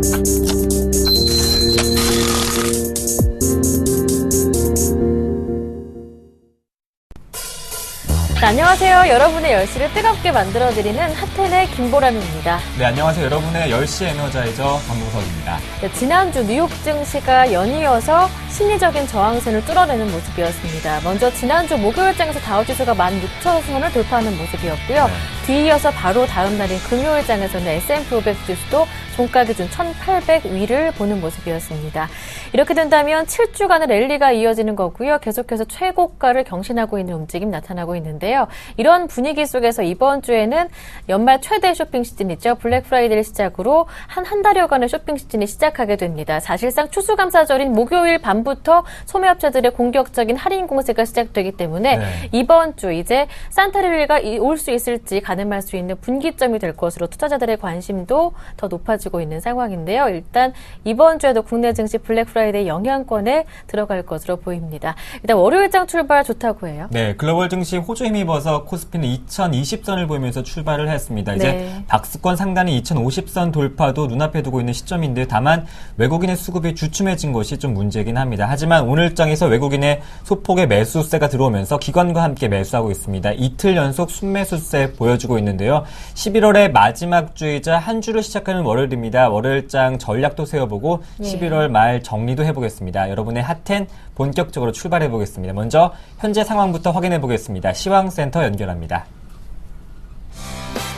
네, 안녕하세요. 여러분의 10시를 뜨겁게 만들어드리는 핫텐의 김보람입니다. 네, 안녕하세요. 여러분의 10시 에너자이저 강동석입니다. 네, 지난주 뉴욕 증시가 연이어서 심리적인 저항선을 뚫어내는 모습이었습니다. 먼저 지난주 목요일장에서 다우지수가 16,000선을 돌파하는 모습이었고요. 뒤이어서 바로 다음 날인 금요일장에서는 S&P 500 지수도 종가 기준 1,800위를 보는 모습이었습니다. 이렇게 된다면 7주간의 랠리가 이어지는 거고요. 계속해서 최고가를 경신하고 있는 움직임 나타나고 있는데요. 이런 분위기 속에서 이번 주에는 연말 최대 쇼핑 시즌이죠. 블랙 프라이데이를 시작으로 한 달여간의 쇼핑 시즌이 시작하게 됩니다. 사실상 추수감사절인 목요일 밤부터 소매업체들의 공격적인 할인 공세가 시작되기 때문에 이번 주 이제 산타랠리가 올 수 있을지 가늠할 수 있는 분기점이 될 것으로 투자자들의 관심도 더 높아지고 있는 상황인데요. 일단 이번 주에도 국내 증시 블랙 프라이데이 영향권에 들어갈 것으로 보입니다. 일단 월요일장 출발 좋다고 해요. 네, 글로벌 증시 호주 힘입어서 코스피는 2020선을 보이면서 출발을 했습니다. 이제 박스권 상단이 2050선 돌파도 눈앞에 두고 있는 시점인데 다만 외국인의 수급이 주춤해진 것이 좀 문제긴 합니다. 하지만 오늘장에서 외국인의 소폭의 매수세가 들어오면서 기관과 함께 매수하고 있습니다. 이틀 연속 순매수세 보여주고 있는데요. 11월의 마지막 주이자 한 주를 시작하는 월요일입니다. 월요일장 전략도 세워보고 11월 말 정리도 해보겠습니다. 여러분의 핫텐 본격적으로 출발해보겠습니다. 먼저 현재 상황부터 확인해보겠습니다. 시황센터 연결합니다.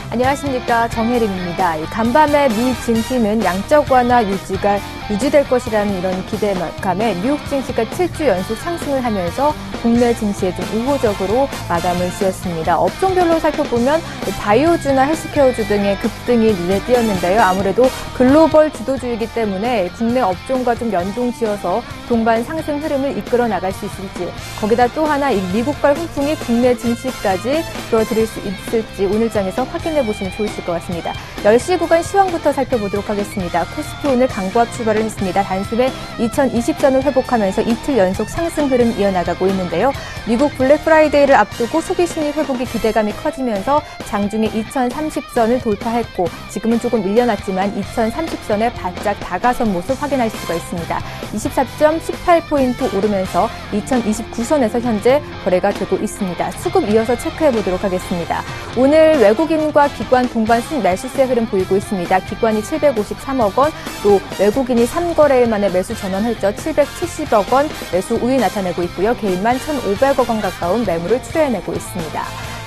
안녕하십니까, 정혜림입니다. 간밤에 미 증시는 양적 완화 유지가 유지될 것이라는 이런 기대감에 뉴욕 증시가 7주 연속 상승을 하면서 국내 증시에 좀 우호적으로 마감을 지었습니다. 업종별로 살펴보면 바이오주나 헬스케어주 등의 급등이 눈에 띄었는데요. 아무래도 글로벌 주도주이기 때문에 국내 업종과 좀 연동지어서 동반 상승 흐름을 이끌어 나갈 수 있을지, 거기다 또 하나 이 미국발 훈풍이 국내 증시까지 끌어들일 수 있을지 오늘장에서 확인해 보시면 좋으실 것 같습니다. 10시 구간 시황부터 살펴보도록 하겠습니다. 코스피 오늘 강보합 출발을 했습니다. 단숨에 2020선을 회복하면서 이틀 연속 상승 흐름 이어나가고 있는데요. 미국 블랙 프라이데이를 앞두고 소비 심리 회복의 기대감이 커지면서 장중에 2030선을 돌파했고 지금은 조금 밀려났지만 2030선에 바짝 다가선 모습 확인할 수가 있습니다. 24.18포인트 오르면서 2029선에서 현재 거래가 되고 있습니다. 수급 이어서 체크해 보도록 하겠습니다. 오늘 외국인과 기관 동반 매수세 흐름 보이고 있습니다. 기관이 753억 원, 또 외국인이 3거래일 만에 매수 전환했죠. 770억 원 매수 우위 나타내고 있고요. 개인만 1,500억 원 가까운 매물을 추려내고 있습니다.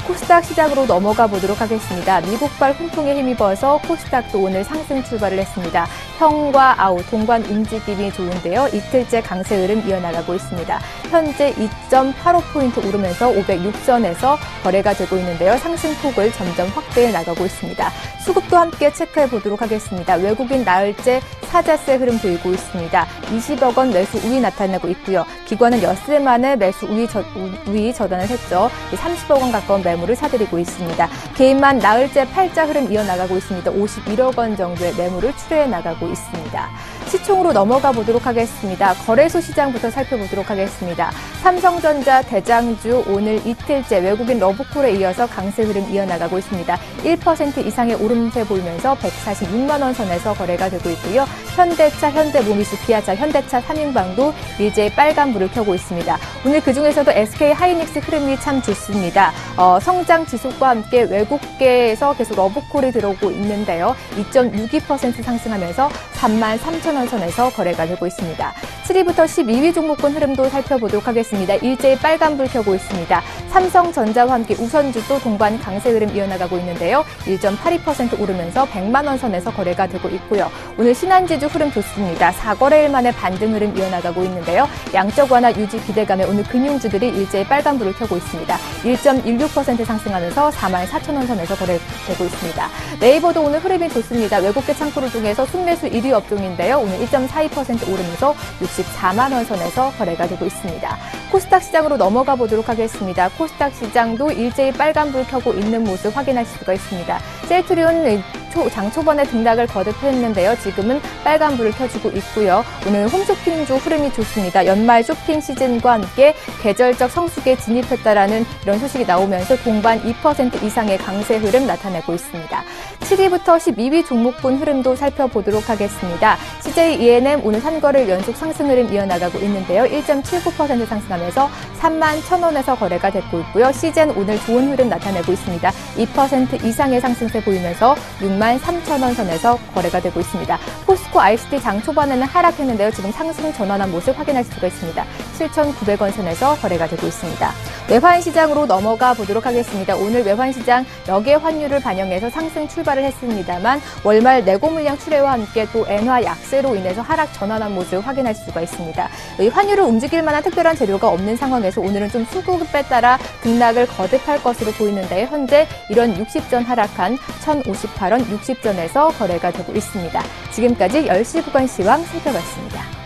코스닥 시장으로 넘어가 보도록 하겠습니다. 미국발 훈풍에 힘입어서 코스닥도 오늘 상승 출발을 했습니다. 형과 아우 동반 움직임이 좋은데요. 이틀째 강세 흐름 이어나가고 있습니다. 현재 2.85포인트 오르면서 506선에서 거래가 되고 있는데요. 상승폭을 점점 확대해 나가고 있습니다. 수급도 함께 체크해 보도록 하겠습니다. 외국인 나흘째 사자세 흐름 보이고 있습니다. 20억 원 매수 우위 나타나고 있고요. 기관은 엿새 만에 매수 우위 저단을 했죠. 30억 원 가까운 매물을 사들이고 있습니다. 개인만 나흘째 팔자 흐름 이어나가고 있습니다. 51억 원 정도의 매물을 추려해 나가고 있습니다. 시총으로 넘어가 보도록 하겠습니다. 거래소 시장부터 살펴보도록 하겠습니다. 삼성전자 대장주 오늘 이틀째 외국인 러브콜에 이어서 강세 흐름 이어나가고 있습니다. 1% 이상의 오름세 보이면서 146만 원 선에서 거래가 되고 있고요. 현대차, 현대모비스, 기아차, 현대차 3인방도 일제히 빨간불을 켜고 있습니다. 오늘 그중에서도 SK하이닉스 흐름이 참 좋습니다. 성장 지속과 함께 외국계에서 계속 러브콜이 들어오고 있는데요. 2.62% 상승하면서 33,000원 선에서 거래가 되고 있습니다. 7위부터 12위 종목군 흐름도 살펴보도록 하겠습니다. 일제히 빨간불 켜고 있습니다. 삼성전자와 함께 우선주도 동반 강세 흐름 이어나가고 있는데요. 1.82% 오르면서 100만 원 선에서 거래가 되고 있고요. 오늘 신한지주 흐름 좋습니다. 4거래일 만에 반등 흐름 이어나가고 있는데요. 양적 완화 유지 기대감에 오늘 금융주들이 일제히 빨간불을 켜고 있습니다. 1.16% 상승하면서 44,000원 선에서 거래되고 있습니다. 네이버도 오늘 흐름이 좋습니다. 외국계 창구를 통해서 순매수 1위 업종인데요. 오늘 1.42% 오르면서 64만 원 선에서 거래가 되고 있습니다. 코스닥 시장으로 넘어가 보도록 하겠습니다. 코스닥 시장도 일제히 빨간불 켜고 있는 모습 확인할 수가 있습니다. 셀트리온 장 초반에 등락을 거듭했는데요. 지금은 빨간불을 켜주고 있고요. 오늘 홈쇼핑주 흐름이 좋습니다. 연말 쇼핑 시즌과 함께 계절적 성수기에 진입했다라는 이런 소식이 나오면서 동반 2% 이상의 강세 흐름 나타내고 있습니다. 7위부터 12위 종목분 흐름도 살펴보도록 하겠습니다. CJ E&M 오늘 산거를 연속 상승 흐름 이어나가고 있는데요. 1.79% 상승하면서 31,000원에서 거래가 됐고 있고요. 시젠 오늘 좋은 흐름 나타내고 있습니다. 2% 이상의 상승세 보이면서 63,000원 선에서 거래가 되고 있습니다. 포스코 ICT 장 초반에는 하락했는데요. 지금 상승 전환한 모습 확인할 수가 있습니다. 7,900원 선에서 거래가 되고 있습니다. 외환시장으로 넘어가 보도록 하겠습니다. 오늘 외환시장 역외 환율을 반영해서 상승 출발을 했습니다만 월말 내고 물량 출회와 함께 또 엔화 약세로 인해서 하락 전환한 모습 확인할 수가 있습니다. 이 환율을 움직일 만한 특별한 재료가 없는 상황에서 오늘은 좀 수급에 따라 등락을 거듭할 것으로 보이는데 현재 이런 60전 하락한 1,058원 60전에서 거래가 되고 있습니다. 지금까지 10시 구간 시황 살펴봤습니다.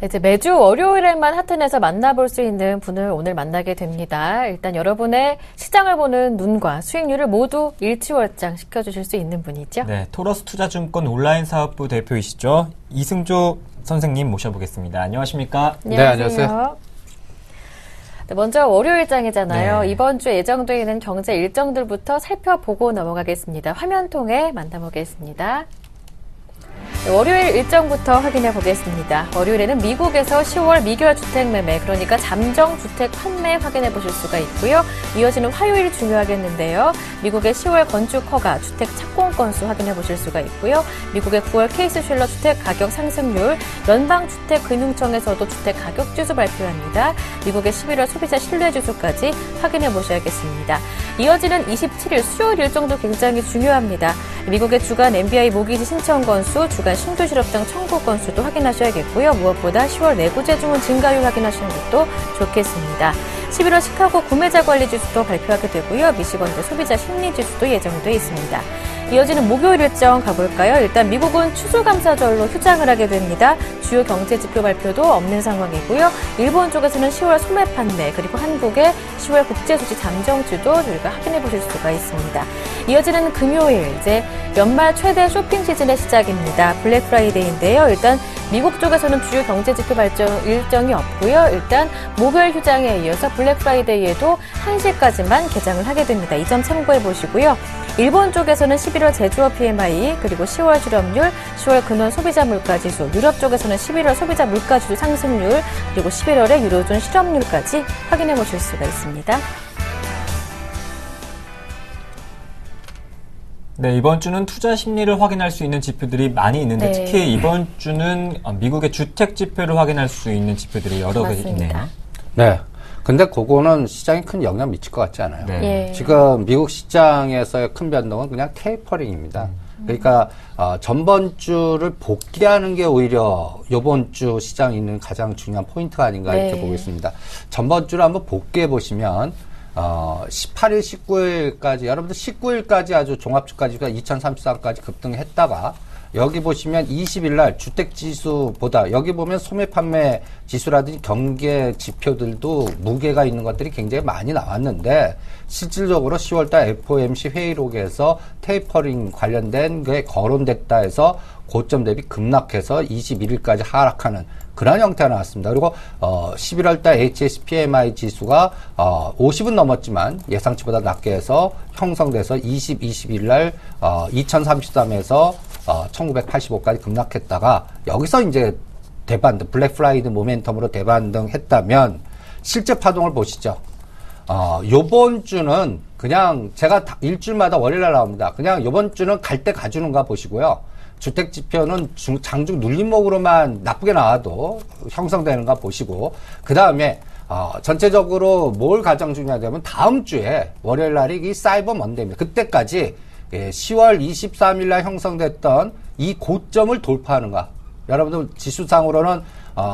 이제 매주 월요일에만 하튼에서 만나볼 수 있는 분을 오늘 만나게 됩니다. 일단 여러분의 시장을 보는 눈과 수익률을 모두 일취월장 시켜주실 수 있는 분이죠. 네, 토러스 투자증권 온라인 사업부 대표이시죠. 이승조 선생님 모셔보겠습니다. 안녕하십니까? 네, 안녕하세요. 네, 먼저 월요일장이잖아요. 네. 이번 주에 예정되어 있는 경제 일정들부터 살펴보고 넘어가겠습니다. 화면 통해 만나보겠습니다. 월요일 일정부터 확인해 보겠습니다. 월요일에는 미국에서 10월 미결 주택 매매, 그러니까 잠정 주택 판매 확인해 보실 수가 있고요. 이어지는 화요일이 중요하겠는데요. 미국의 10월 건축 허가, 주택 착공 건수 확인해 보실 수가 있고요. 미국의 9월 케이스 슐러 주택 가격 상승률, 연방주택금융청에서도 주택 가격 지수 발표합니다. 미국의 11월 소비자 신뢰 지수까지 확인해 보셔야겠습니다. 이어지는 27일 수요일 일정도 굉장히 중요합니다. 미국의 주간 MBI 모기지 신청 건수, 주간 신규 실업장 청구 건수도 확인하셔야겠고요. 무엇보다 10월 내구재 주문 증가율 확인하시는 것도 좋겠습니다. 11월 시카고 구매자 관리 지수도 발표하게 되고요. 미시건대 소비자 심리 지수도 예정돼 있습니다. 이어지는 목요일 일정 가볼까요? 일단 미국은 추수감사절로 휴장을 하게 됩니다. 주요 경제 지표 발표도 없는 상황이고요. 일본 쪽에서는 10월 소매 판매, 그리고 한국의 10월 국제수지 잠정주도 저희가 확인해 보실 수가 있습니다. 이어지는 금요일, 이제 연말 최대 쇼핑 시즌의 시작입니다. 블랙 프라이데이인데요. 일단 미국 쪽에서는 주요 경제 지표 발전 일정이 없고요. 일단 목요일 휴장에 이어서 블랙 프라이데이에도 1시까지만 개장을 하게 됩니다. 이 점 참고해 보시고요. 일본 쪽에서는 11월 제조업 PMI, 그리고 10월 실업률, 10월 근원 소비자 물가지수, 유럽 쪽에서는 11월 소비자 물가지수 상승률, 그리고 11월의 유로존 실업률까지 확인해 보실 수가 있습니다. 네, 이번 주는 투자 심리를 확인할 수 있는 지표들이 많이 있는데 네. 특히 이번 주는 미국의 주택 지표를 확인할 수 있는 지표들이 여러 개 있네요. 네. 근데 그거는 시장에 큰 영향 미칠 것 같지 않아요. 네. 예. 지금 미국 시장에서의 큰 변동은 그냥 테이퍼링입니다. 그러니까 전번 주를 복귀하는 게 오히려 이번 주 시장에 있는 가장 중요한 포인트가 아닌가 네. 이렇게 보겠습니다. 전번 주를 한번 복귀해 보시면 18일, 19일까지 여러분들 19일까지 아주 종합주가지수가 2033까지 급등했다가 여기 보시면 20일 날 주택지수보다 여기 보면 소매 판매 지수라든지 경계 지표들도 무게가 있는 것들이 굉장히 많이 나왔는데 실질적으로 10월달 FOMC 회의록에서 테이퍼링 관련된 게 거론됐다 해서 고점 대비 급락해서 21일까지 하락하는 그런 형태가 나왔습니다. 그리고 11월달 HSPMI 지수가 50은 넘었지만 예상치보다 낮게 해서 형성돼서 21일 날 2033에서 1985까지 급락했다가 여기서 이제 대반등, 블랙 프라이드 모멘텀으로 대반등 했다면 실제 파동을 보시죠. 요번 주는 그냥 제가 일주일마다 월요일날 나옵니다. 그냥 요번 주는 갈 때 가주는가 보시고요. 주택 지표는 장중 눌림목으로만 나쁘게 나와도 형성되는가 보시고 그 다음에 전체적으로 뭘 가장 중요하냐면 다음 주에 월요일 날이 이 사이버 먼데이입니다. 그때까지 10월 23일 날 형성됐던 이 고점을 돌파하는가. 여러분들 지수상으로는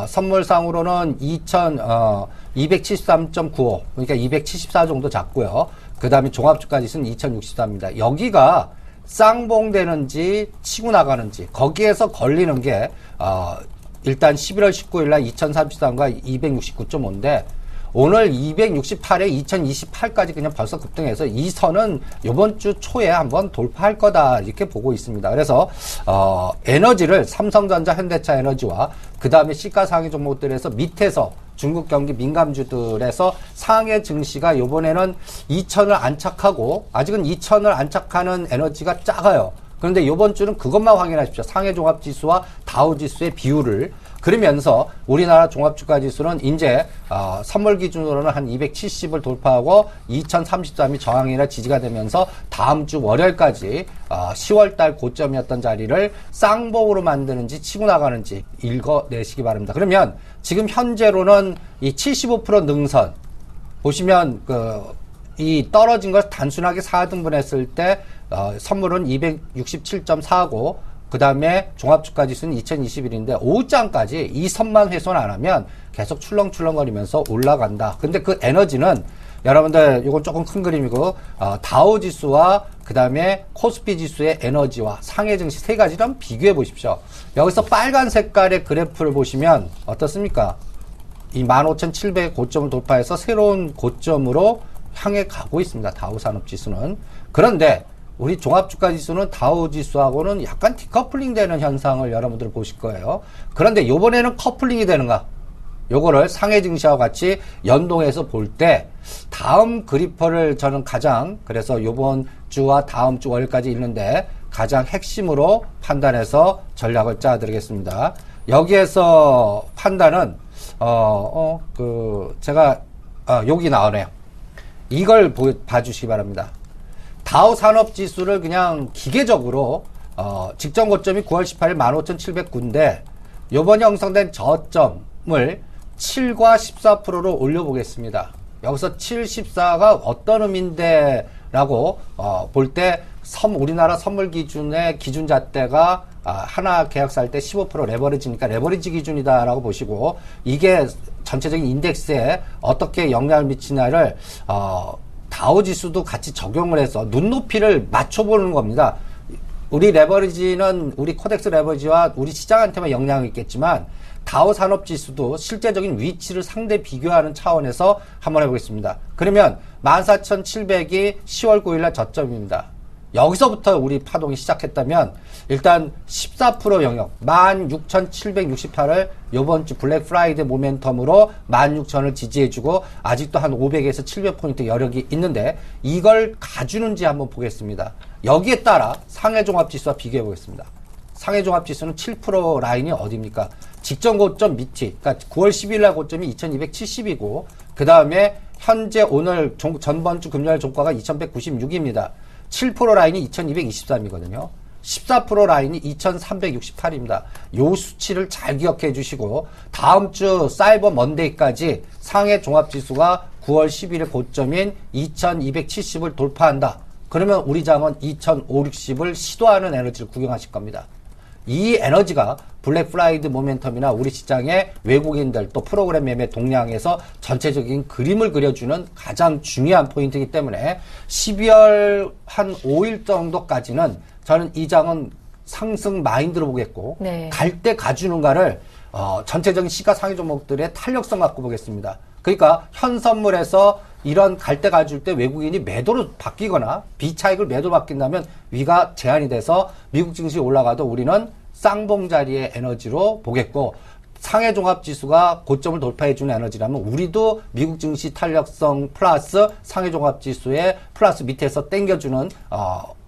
선물상으로는 273.95 그러니까 274 정도 잡고요. 그 다음에 종합주가지수는 2064입니다. 여기가 쌍봉되는지 치고 나가는지 거기에서 걸리는 게 일단 11월 19일 날 2033과 269.5인데 오늘 268에 2028까지 그냥 벌써 급등해서 이 선은 이번 주 초에 한번 돌파할 거다 이렇게 보고 있습니다. 그래서 에너지를 삼성전자, 현대차 에너지와 그 다음에 시가상위 종목들에서 밑에서 중국 경기 민감주들에서 상해 증시가 이번에는 2천을 안착하고 아직은 2천을 안착하는 에너지가 작아요. 그런데 이번 주는 그것만 확인하십시오. 상해 종합지수와 다우지수의 비율을. 그러면서 우리나라 종합주가지수는 이제 선물 기준으로는 한 270을 돌파하고 2033이 저항이나 지지가 되면서 다음 주 월요일까지 10월달 고점이었던 자리를 쌍봉으로 만드는지 치고 나가는지 읽어내시기 바랍니다. 그러면 지금 현재로는 이 75% 능선 보시면 이 떨어진 걸 단순하게 4등분했을 때 선물은 267.4고 그 다음에 종합주가지수는 2021인데 오후장까지 이 선만 훼손 안 하면 계속 출렁출렁거리면서 올라간다. 근데 그 에너지는 여러분들 이건 조금 큰 그림이고 다우지수와 그 다음에 코스피 지수의 에너지와 상해 증시 세 가지를 한번 비교해 보십시오. 여기서 빨간 색깔의 그래프를 보시면 어떻습니까? 이 15,700의 고점을 돌파해서 새로운 고점으로 향해 가고 있습니다. 다우산업지수는. 그런데 우리 종합주가지수는 다우지수하고는 약간 디커플링 되는 현상을 여러분들 보실 거예요. 그런데 요번에는 커플링이 되는가? 요거를 상해 증시와 같이 연동해서 볼 때 다음 그래프를 저는 가장 그래서 요번 주와 다음 주 월요일까지 있는데 가장 핵심으로 판단해서 전략을 짜 드리겠습니다. 여기에서 판단은 제가 여기 나오네요. 이걸 봐주시기 바랍니다. 다우 산업지수를 그냥 기계적으로 직전 고점이 9월 18일 15,709인데 요번에 형성된 저점을 7과 14%로 올려보겠습니다. 여기서 7, 14가 어떤 의미인데 라고 볼 때 우리나라 선물 기준의 기준 잣대가 하나 계약사 할 때 15% 레버리지니까 레버리지 기준이다 라고 보시고 이게 전체적인 인덱스에 어떻게 영향을 미치냐를 다우지수도 같이 적용을 해서 눈높이를 맞춰보는 겁니다. 우리 레버리지는 우리 코덱스 레버리지와 우리 시장한테만 영향이 있겠지만 다우 산업지수도 실제적인 위치를 상대 비교하는 차원에서 한번 해보겠습니다. 그러면 14,700이 10월 9일날 저점입니다. 여기서부터 우리 파동이 시작했다면 일단 14% 영역 16,768을 이번 주 블랙 프라이드 모멘텀으로 16,000을 지지해주고 아직도 한 500에서 700포인트 여력이 있는데 이걸 가주는지 한번 보겠습니다. 여기에 따라 상해종합지수와 비교해 보겠습니다. 상해종합지수는 7% 라인이 어디입니까? 직전 고점 밑이 그러니까 9월 10일 날 고점이 2270이고 그 다음에 현재 오늘 전번주 금요일 종가가 2196입니다. 7% 라인이 2223이거든요. 14% 라인이 2368입니다. 요 수치를 잘 기억해 주시고 다음 주 사이버 먼데이까지 상해 종합지수가 9월 10일의 고점인 2270을 돌파한다. 그러면 우리 장은 2560을 시도하는 에너지를 구경하실 겁니다. 이 에너지가 블랙 프라이드 모멘텀이나 우리 시장의 외국인들 또 프로그램 매매 동향에서 전체적인 그림을 그려주는 가장 중요한 포인트이기 때문에 12월 한 5일 정도까지는 저는 이 장은 상승 마인드로 보겠고 네. 갈 때 가주는가를 전체적인 시가상위 종목들의 탄력성 갖고 보겠습니다. 그러니까 현 선물에서 이런 갈 때 가줄 때 외국인이 매도로 바뀌거나 비차익을 매도로 바뀐다면 위가 제한이 돼서 미국 증시 올라가도 우리는 쌍봉 자리의 에너지로 보겠고 상해 종합지수가 고점을 돌파해주는 에너지라면 우리도 미국 증시 탄력성 플러스 상해 종합지수의 플러스 밑에서 땡겨주는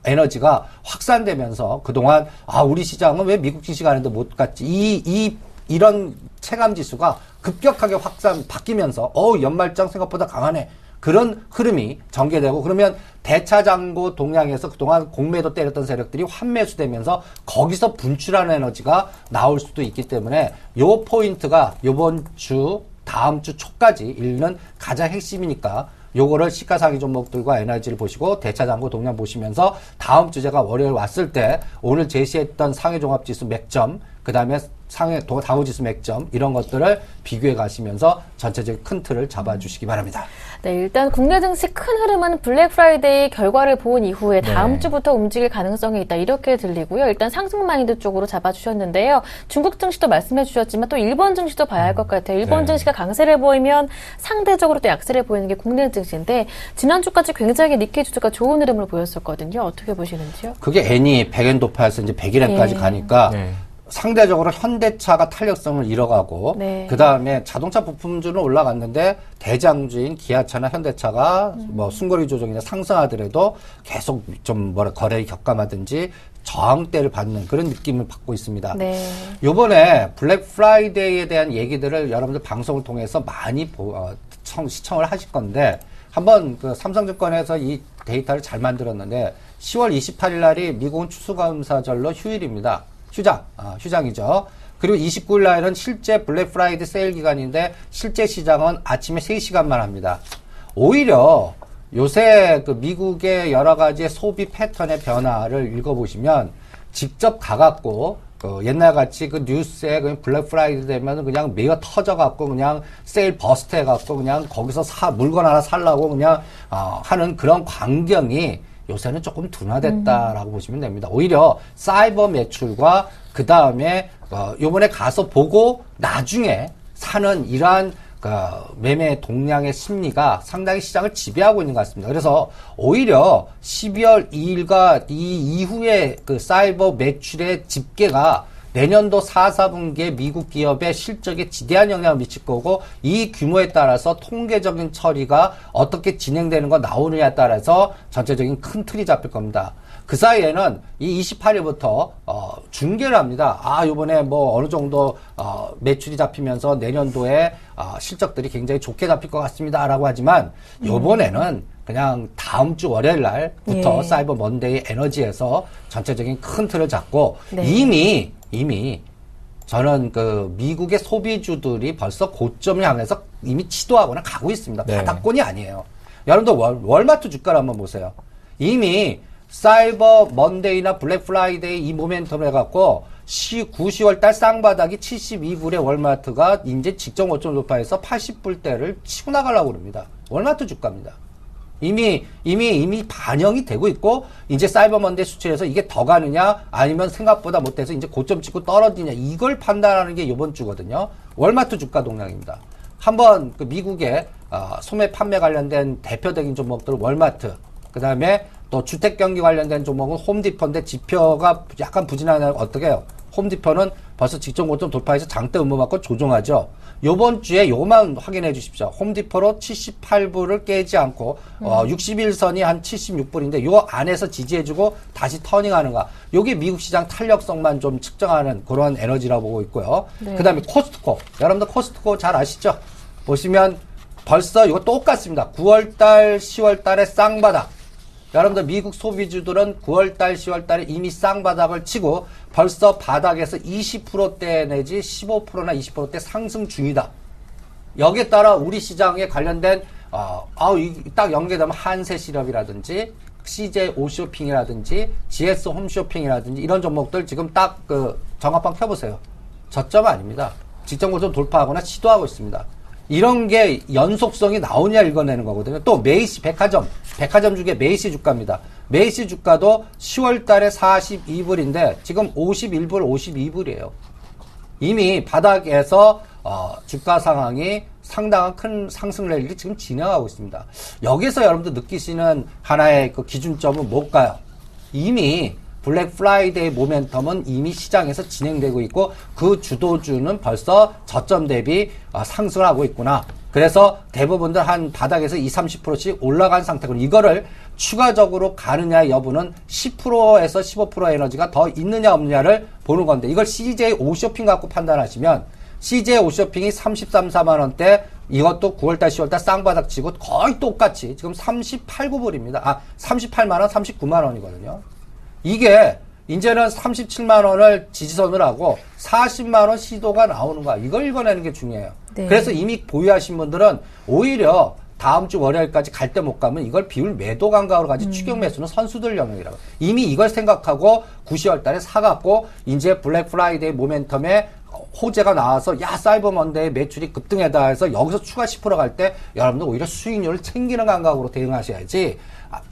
에너지가 확산되면서 그동안 우리 시장은 왜 미국 증시 가는데 못 갔지 이런 체감지수가 급격하게 바뀌면서 연말장 생각보다 강하네. 그런 흐름이 전개되고 그러면 대차장고 동향에서 그동안 공매도 때렸던 세력들이 환매수되면서 거기서 분출하는 에너지가 나올 수도 있기 때문에 요 포인트가 요번 주 다음 주 초까지 읽는 가장 핵심이니까 요거를 시가상위 종목들과 에너지를 보시고 대차장고 동향 보시면서 다음 주 제가 월요일 왔을 때 오늘 제시했던 상해 종합지수 맥점, 그 다음에 상해 다우지수 맥점 이런 것들을 비교해 가시면서 전체적인 큰 틀을 잡아주시기 바랍니다. 네, 일단 국내 증시 큰 흐름은 블랙 프라이데이 결과를 본 이후에 다음 네. 주부터 움직일 가능성이 있다 이렇게 들리고요. 일단 상승 마인드 쪽으로 잡아주셨는데요. 중국 증시도 말씀해 주셨지만 또 일본 증시도 봐야 할 것 같아요. 일본 네. 증시가 강세를 보이면 상대적으로 또 약세를 보이는 게 국내 증시인데 지난주까지 굉장히 니케이 주주가 좋은 흐름을 보였었거든요. 어떻게 보시는지요? 그게 N이 100엔 도파해서 이제 101엔까지 네. 가니까 네. 상대적으로 현대차가 탄력성을 잃어가고 네. 그 다음에 자동차 부품주는 올라갔는데 대장주인 기아차나 현대차가 뭐 순거리 조정이나 상승하더라도 계속 좀 거래를 격감하든지 저항대를 받는 그런 느낌을 받고 있습니다. 네. 요번에 블랙 프라이데이에 대한 얘기들을 여러분들 방송을 통해서 많이 시청을 하실 건데 한번 그 삼성증권에서 이 데이터를 잘 만들었는데 10월 28일 날이 미국은 추수감사절로 휴일입니다. 휴장이죠. 그리고 29일 날은 실제 블랙 프라이드 세일 기간인데 실제 시장은 아침에 3시간만 합니다. 오히려 요새 그 미국의 여러 가지 소비 패턴의 변화를 읽어보시면 직접 가갖고 옛날 같이 그 뉴스에 그냥 블랙 프라이드 되면 그냥 매가 터져갖고 그냥 세일 버스트 해갖고 그냥 거기서 물건 하나 살라고 그냥 하는 그런 광경이 요새는 조금 둔화됐다라고 보시면 됩니다. 오히려 사이버 매출과 그 다음에 요번에 가서 보고 나중에 사는 이러한 매매 동향의 심리가 상당히 시장을 지배하고 있는 것 같습니다. 그래서 오히려 12월 2일과 이 이후에 그 사이버 매출의 집계가 내년도 4, 4분기에 미국 기업의 실적에 지대한 영향을 미칠 거고 이 규모에 따라서 통계적인 처리가 어떻게 진행되는 거 나오느냐에 따라서 전체적인 큰 틀이 잡힐 겁니다. 그 사이에는 이 28일부터 중계를 합니다. 요번에 뭐 어느 정도 매출이 잡히면서 내년도에 실적들이 굉장히 좋게 잡힐 것 같습니다라고 하지만 요번에는 그냥 다음 주 월요일 날부터 사이버 먼데이 에너지에서 전체적인 큰 틀을 잡고 네. 이미 저는 그 미국의 소비주들이 벌써 고점을 향해서 이미 치도하거나 가고 있습니다. 네. 바닥권이 아니에요. 여러분들 월마트 주가를 한번 보세요. 이미 사이버 먼데이나 블랙 프라이데이 이 모멘텀을 해갖고 9, 10월 달 쌍바닥이 72불의 월마트가 이제 직전 고점 돌파해서 80불대를 치고 나가려고 그럽니다. 월마트 주가입니다. 이미 반영이 되고 있고 이제 사이버 먼데이 수치에서 이게 더 가느냐 아니면 생각보다 못해서 이제 고점 찍고 떨어지냐 이걸 판단하는 게 이번 주거든요. 월마트 주가 동향입니다. 한번 그 미국의 소매 판매 관련된 대표적인 종목들 월마트 그 다음에 또 주택 경기 관련된 종목은 홈디포인데 지표가 약간 부진하는 어떻게 해요? 홈디포는 벌써 직전 고점 돌파해서 장대 음모 맞고 조정하죠. 요번 주에 요만 확인해 주십시오. 홈디포로 78불을 깨지 않고 61선이 한 76불인데 요 안에서 지지해주고 다시 터닝하는가. 요게 미국 시장 탄력성만 좀 측정하는 그런 에너지라고 보고 있고요. 네. 그 다음에 코스트코. 여러분들 코스트코 잘 아시죠? 보시면 벌써 이거 똑같습니다. 9월달, 10월달에 쌍바닥. 여러분들 미국 소비주들은 9월달, 10월달에 이미 쌍바닥을 치고 벌써 바닥에서 20%대 내지 15%나 20%대 상승 중이다. 여기에 따라 우리 시장에 관련된 딱 연계되면 한세실업이라든지 CJ 오쇼핑이라든지 GS 홈쇼핑이라든지 이런 종목들 지금 딱 그 정합방 펴보세요. 저점 아닙니다. 직전 고점 돌파하거나 시도하고 있습니다. 이런 게 연속성이 나오냐 읽어내는 거거든요. 또 메이시 백화점 중에 메이시 주가입니다. 메이시 주가도 10월 달에 42불인데 지금 51불, 52불이에요. 이미 바닥에서 주가 상황이 상당한 큰 상승 랠리를 지금 진행하고 있습니다. 여기서 여러분들 느끼시는 하나의 그 기준점은 뭘까요? 이미 블랙 프라이데이 모멘텀은 이미 시장에서 진행되고 있고 그 주도주는 벌써 저점 대비 상승을 하고 있구나. 그래서 대부분들 한 바닥에서 20, 30%씩 올라간 상태고 이거를 추가적으로 가느냐 여부는 10%에서 15% 에너지가 더 있느냐 없느냐를 보는 건데 이걸 CJ 오쇼핑 갖고 판단하시면 CJ 오쇼핑이 33, 4만 원대 이것도 9월달, 10월달 쌍바닥 치고 거의 똑같이 지금 38, 9불입니다. 38만 원, 39만 원이거든요. 이게 이제는 37만 원을 지지선을 하고 40만 원 시도가 나오는 거야. 이걸 읽어내는 게 중요해요. 네. 그래서 이미 보유하신 분들은 오히려 다음 주 월요일까지 갈 때 못 가면 이걸 비율 매도 감각으로 가지 추격 매수는 선수들 영역이라고. 이미 이걸 생각하고 9, 10월 달에 사갖고 이제 블랙 프라이데이 모멘텀에 호재가 나와서 야 사이버 먼데이 매출이 급등하다 해서 여기서 추가 10% 갈 때 여러분들 오히려 수익률을 챙기는 감각으로 대응하셔야지.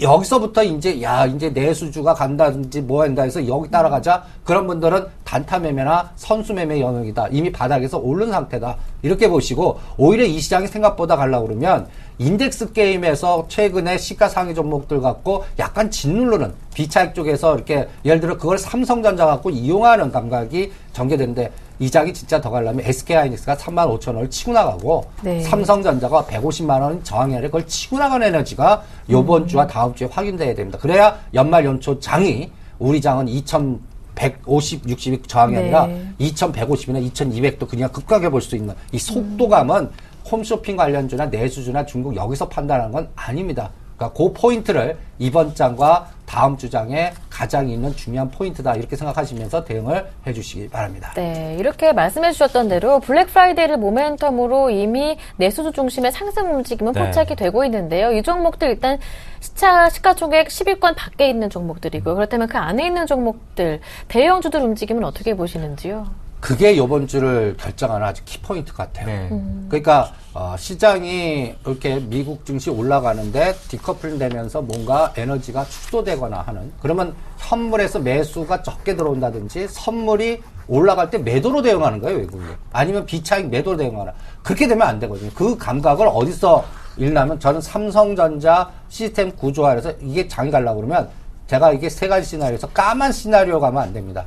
여기서부터 이제 야 이제 내수주가 간다든지 뭐 한다 해서 여기 따라가자. 그런 분들은 단타 매매나 선수 매매 영역이다. 이미 바닥에서 오른 상태다. 이렇게 보시고 오히려 이 시장이 생각보다 가려고 그러면 인덱스 게임에서 최근에 시가 상위 종목들 갖고 약간 짓누르는 비차익 쪽에서 이렇게 예를 들어 그걸 삼성전자 갖고 이용하는 감각이 전개되는데 이 장이 진짜 더 가려면 SK하이닉스가 35,000원을 치고 나가고 네. 삼성전자가 150만 원 저항이 아니라 그걸 치고 나가는 에너지가 이번 주와 다음 주에 확인돼야 됩니다. 그래야 연말 연초 장이 우리 장은 2150, 60이 저항이 네. 아니라 2150이나 2200도 그냥 급격하게 볼 수 있는 이 속도감은 홈쇼핑 관련주나 내수주나 중국 여기서 판단하는 건 아닙니다. 그러니까 그 포인트를 이번 장과 다음 주 장에 가장 있는 중요한 포인트다 이렇게 생각하시면서 대응을 해주시기 바랍니다. 네, 이렇게 말씀해 주셨던 대로 블랙 프라이데이를 모멘텀으로 이미 내수주 중심의 상승 움직임은 네. 포착이 되고 있는데요. 이 종목들 일단 시가총액 10위권 밖에 있는 종목들이고요. 그렇다면 그 안에 있는 종목들, 대형주들 움직임은 어떻게 보시는지요? 그게 이번 주를 결정하는 아주 키포인트 같아요. 네. 그러니까 시장이 이렇게 미국 증시 올라가는데 디커플링 되면서 뭔가 에너지가 축소되거나 하는 그러면 현물에서 매수가 적게 들어온다든지 선물이 올라갈 때 매도로 대응하는 거예요, 외국인이. 아니면 비차익 매도로 대응하나. 그렇게 되면 안 되거든요. 그 감각을 어디서 읽냐면 저는 삼성전자 시스템 구조화에서 이게 장이 가려고 그러면 제가 이게 세 가지 시나리오에서 까만 시나리오 가면 안 됩니다.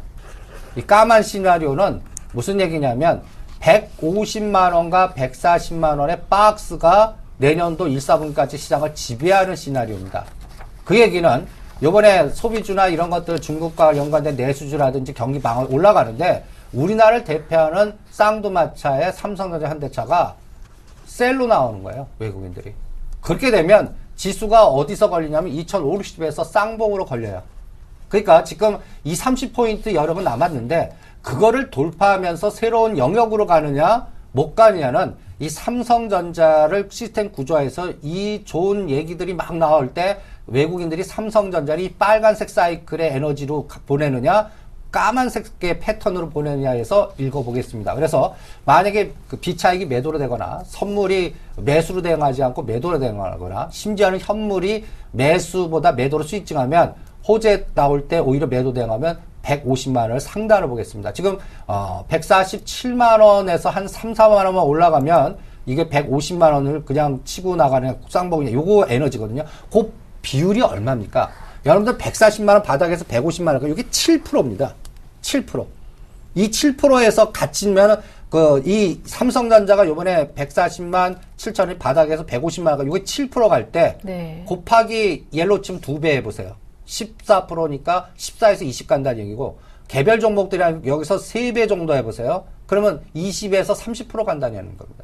이 까만 시나리오는 무슨 얘기냐면 150만 원과 140만 원의 박스가 내년도 1, 4분기까지 시장을 지배하는 시나리오입니다. 그 얘기는 이번에 소비주나 이런 것들 중국과 연관된 내수주라든지 경기 방어 올라가는데 우리나라를 대표하는 쌍두마차의 삼성전자 현대차가 셀로 나오는 거예요. 외국인들이. 그렇게 되면 지수가 어디서 걸리냐면 2560에서 쌍봉으로 걸려요. 그러니까 지금 이 30포인트 여러 번 남았는데 그거를 돌파하면서 새로운 영역으로 가느냐 못 가느냐는 이 삼성전자를 시스템 구조화해서 이 좋은 얘기들이 막 나올 때 외국인들이 삼성전자를 이 빨간색 사이클의 에너지로 보내느냐 까만색의 패턴으로 보내느냐에서 읽어보겠습니다. 그래서 만약에 그 비차익이 매도로 되거나 선물이 매수로 대응하지 않고 매도로 대응하거나 심지어는 현물이 매수보다 매도로 수익증하면 호재 나올 때 오히려 매도 대응하면 150만 원을 상단을 보겠습니다. 지금 147만 원에서 한 3, 4만 원만 올라가면 이게 150만 원을 그냥 치고 나가는 쌍봉이냐 요거 에너지거든요. 그 비율이 얼마입니까? 여러분들 140만 원 바닥에서 150만 원 이게 7%입니다. 7%. 이 7%에서 갇히면 이 삼성전자가 요번에 140만 7천이 바닥에서 150만 원 이게 7% 갈 때 네. 곱하기 옐로우침 2배 해보세요. 14%니까 14에서 20 간다는 얘기고 개별 종목들이 여기서 3배 정도 해보세요. 그러면 20에서 30% 간다는 겁니다.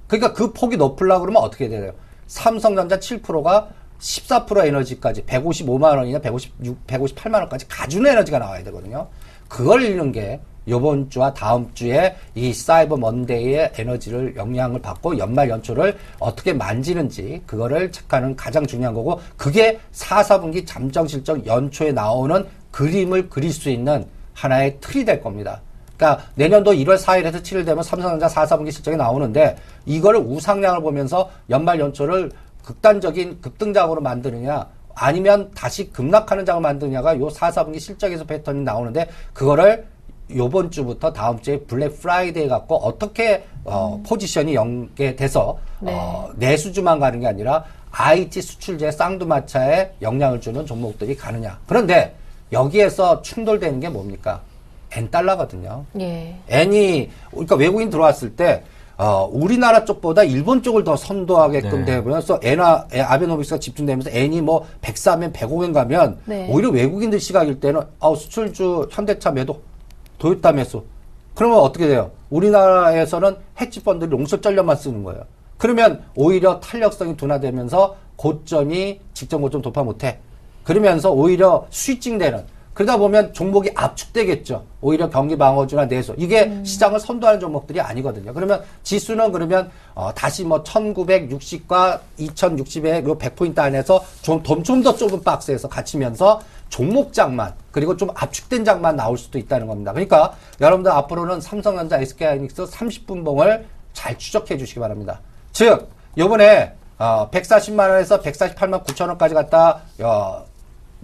그러니까 그 폭이 높으려고 그러면 어떻게 돼요? 삼성전자 7%가 14% 에너지까지 155만 원이나 158만 원까지 가주는 에너지가 나와야 되거든요. 그걸 읽는 게 이번 주와 다음 주에 이 사이버 먼데이의 에너지를 영향을 받고 연말 연초를 어떻게 만지는지 그거를 체크하는 가장 중요한 거고 그게 4, 4분기 잠정 실적 연초에 나오는 그림을 그릴 수 있는 하나의 틀이 될 겁니다. 그러니까 내년도 1월 4일에서 7일 되면 삼성전자 4, 4분기 실적이 나오는데 이거를 우상향을 보면서 연말 연초를 극단적인 급등장으로 만드느냐 아니면 다시 급락하는 장을 만드느냐가 요 4, 4분기 실적에서 패턴이 나오는데 그거를 요번 주부터 다음 주에 블랙 프라이데이 갖고 어떻게 포지션이 연계돼서 네. 내수주만 가는 게 아니라 IT 수출재 쌍두마차에 영향을 주는 종목들이 가느냐. 그런데 여기에서 충돌되는 게 뭡니까? N달러거든요. 예. N이 그러니까 외국인 들어왔을 때 우리나라 쪽보다 일본 쪽을 더 선도하게끔 네. 되면서 아베노믹스가 집중되면서 N이 뭐 104면 105엔 가면 네. 오히려 외국인들 시각일 때는 수출주 현대차 매도 도요타 매수. 그러면 어떻게 돼요? 우리나라에서는 헤지펀드 롱숏 전략만 쓰는 거예요. 그러면 오히려 탄력성이 둔화되면서 고점이 직전 고점 돌파 못해. 그러면서 오히려 스위칭되는 그러다 보면 종목이 압축되겠죠. 오히려 경기 방어주나 내수. 이게 시장을 선도하는 종목들이 아니거든요. 그러면 지수는 그러면 다시 뭐 1960과 2060의 요 100포인트 안에서 좀 더 좁은 박스에서 갇히면서 종목장만 그리고 좀 압축된 장만 나올 수도 있다는 겁니다. 그러니까 여러분들 앞으로는 삼성전자, SK하이닉스 30분봉을 잘 추적해 주시기 바랍니다. 즉 요번에 140만 원에서 148만 9천 원까지 갔다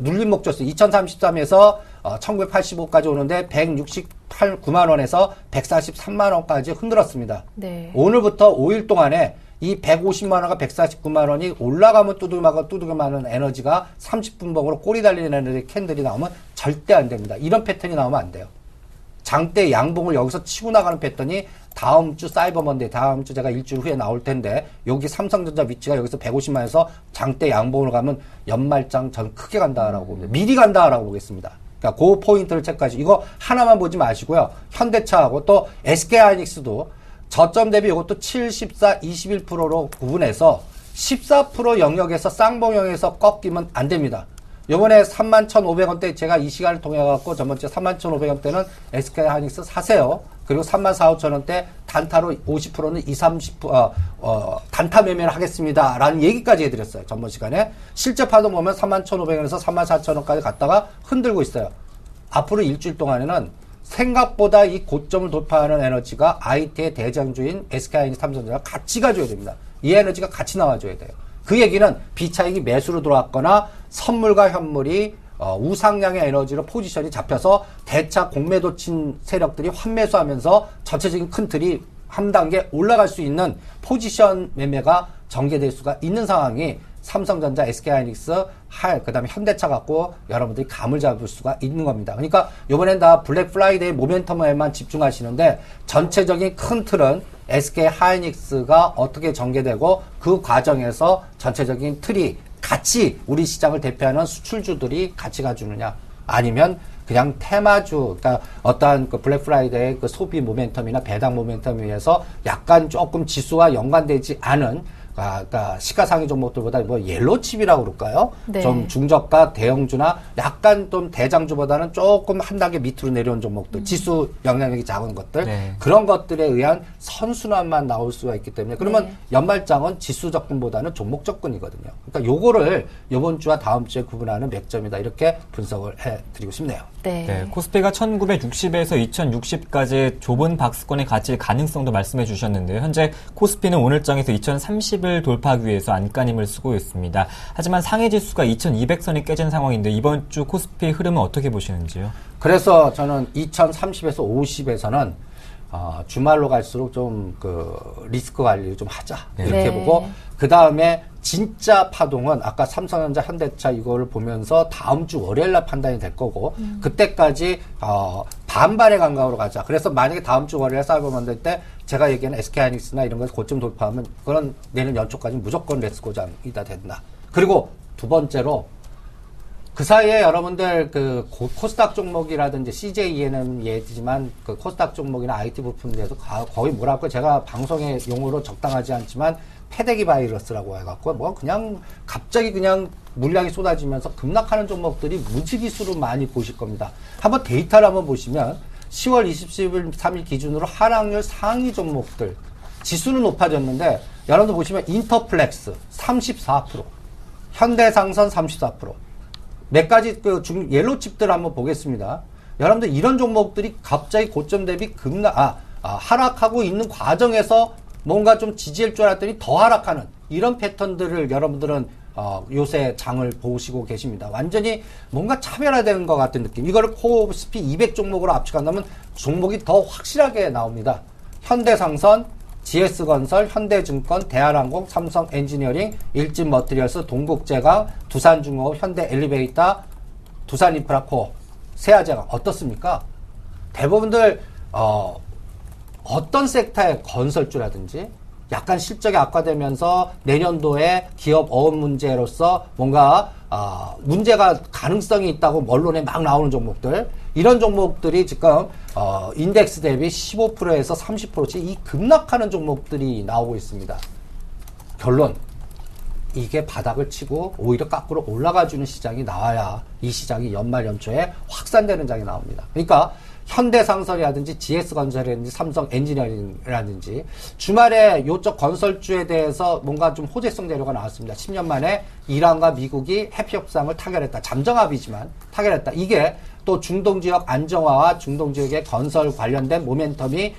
눌림 목조수 2033에서 1985까지 오는데 169만 원에서 143만 원까지 흔들었습니다. 네. 오늘부터 5일 동안에 이 150만 원과 149만 원이 올라가면 두둑마는 에너지가 30분봉으로 꼬리 달리는 에너지 캔들이 나오면 절대 안 됩니다. 이런 패턴이 나오면 안 돼요. 장대 양봉을 여기서 치고 나가는 패턴이 다음 주 사이버먼데이, 다음 주 제가 일주일 후에 나올 텐데 여기 삼성전자 위치가 여기서 150만에서 장대 양봉으로 가면 연말장 저는 크게 간다라고 봅니다. 미리 간다라고 보겠습니다. 그러니까 그 포인트를 체크하시고 이거 하나만 보지 마시고요. 현대차하고 또 SK하이닉스도 저점 대비 이것도 7, 14, 21%로 구분해서 14% 영역에서 쌍봉형에서 꺾이면 안 됩니다. 요번에 31,500원대 제가 이 시간을 통해 갖고 저번주에 31,500원대는 SK하이닉스 사세요. 그리고 34,500원대 단타로 50%는 30% 단타 매매를 하겠습니다. 라는 얘기까지 해드렸어요. 전번 시간에. 실제 파동 보면 31,500원에서 34,000원까지 갔다가 흔들고 있어요. 앞으로 일주일 동안에는 생각보다 이 고점을 돌파하는 에너지가 IT의 대장주인 SK하이닉스 삼성전자가 같이 가줘야 됩니다. 이 에너지가 같이 나와줘야 돼요. 그 얘기는 비차익이 매수로 들어왔거나 선물과 현물이 우상향의 에너지로 포지션이 잡혀서 대차 공매도 친 세력들이 환매수하면서 전체적인 큰 틀이 한 단계 올라갈 수 있는 포지션 매매가 전개될 수가 있는 상황이 삼성전자, SK하이닉스, 그다음에 현대차 갖고 여러분들이 감을 잡을 수가 있는 겁니다. 그러니까 이번엔 다 블랙 프라이데이 모멘텀에만 집중하시는데 전체적인 큰 틀은 SK하이닉스가 어떻게 전개되고 그 과정에서 전체적인 틀이 같이 우리 시장을 대표하는 수출주들이 같이 가주느냐 아니면 그냥 테마주, 그러니까 어떠한 그 블랙 프라이데이 그 소비 모멘텀이나 배당 모멘텀에 의해서 약간 조금 지수와 연관되지 않은 그러니까 시가상위 종목들보다 뭐 옐로칩이라고 그럴까요? 네. 좀 중저가 대형주나 약간 좀 대장주보다는 조금 한 단계 밑으로 내려온 종목들, 지수 영향력이 작은 것들, 네. 그런 것들에 의한 선순환만 나올 수가 있기 때문에 그러면 네. 연말장은 지수 접근보다는 종목 접근이거든요. 그러니까 요거를 이번 주와 다음 주에 구분하는 맥점이다 이렇게 분석을 해드리고 싶네요. 네. 네, 코스피가 1960에서 2060까지 좁은 박스권에 갇힐 가능성도 말씀해 주셨는데요. 현재 코스피는 오늘장에서 2030을 돌파하기 위해서 안간힘을 쓰고 있습니다. 하지만 상해 지수가 2200선이 깨진 상황인데 이번 주 코스피 흐름은 어떻게 보시는지요? 그래서 저는 2030에서 50에서는 주말로 갈수록 좀 리스크 관리를 좀 하자 이렇게 네. 보고 그 다음에 진짜 파동은 아까 삼성전자, 현대차 이거를 보면서 다음 주 월요일날 판단이 될 거고 그때까지 반반의 감각으로 가자. 그래서 만약에 다음 주 월요일 사이버먼데이 때 제가 얘기하는 SK하이닉스나 이런 걸 고점 돌파하면 그건 내년 연초까지 무조건 레츠고장이다 된다. 그리고 두 번째로 그 사이에 여러분들 코스닥 종목이라든지 CJENM 예지만 그 코스닥 종목이나 IT 부품에서 거의 뭐랄까 제가 방송의 용어로 적당하지 않지만 패대기 바이러스라고 해갖고 뭐 그냥 갑자기 그냥 물량이 쏟아지면서 급락하는 종목들이 무지기수로 많이 보실 겁니다. 한번 데이터를 한번 보시면 10월 23일 기준으로 하락률 상위 종목들 지수는 높아졌는데 여러분들 보시면 인터플렉스 34%, 현대상선 34%. 몇 가지 옐로칩들 한번 보겠습니다. 여러분들 이런 종목들이 갑자기 고점 대비 하락하고 있는 과정에서 뭔가 좀 지지할 줄 알았더니 더 하락하는 이런 패턴들을 여러분들은 요새 장을 보시고 계십니다. 완전히 뭔가 차별화되는 것 같은 느낌. 이거를 코스피 200 종목으로 압축한다면 종목이 더 확실하게 나옵니다. 현대상선, GS건설, 현대증권, 대한항공, 삼성엔지니어링, 일진머티리얼스, 동국제강, 두산중공업, 현대엘리베이터, 두산인프라코어, 세아제강 어떻습니까? 대부분들 어떤 섹터의 건설주라든지 약간 실적이 악화되면서 내년도에 기업 어음 문제로서 뭔가 문제가 가능성이 있다고 언론에 막 나오는 종목들 이런 종목들이 지금 인덱스 대비 15%에서 30%씩 이 급락하는 종목들이 나오고 있습니다. 결론 이게 바닥을 치고 오히려 거꾸로 올라가주는 시장이 나와야 이 시장이 연말 연초에 확산되는 장이 나옵니다. 그러니까 현대상설이라든지 GS건설이라든지 삼성 엔지니어링이라든지 주말에 요쪽 건설주에 대해서 뭔가 좀 호재성 재료가 나왔습니다. 10년 만에 이란과 미국이 해피협상을 타결했다. 잠정합이지만 타결했다. 이게 또 중동지역 안정화와 중동지역의 건설 관련된 모멘텀이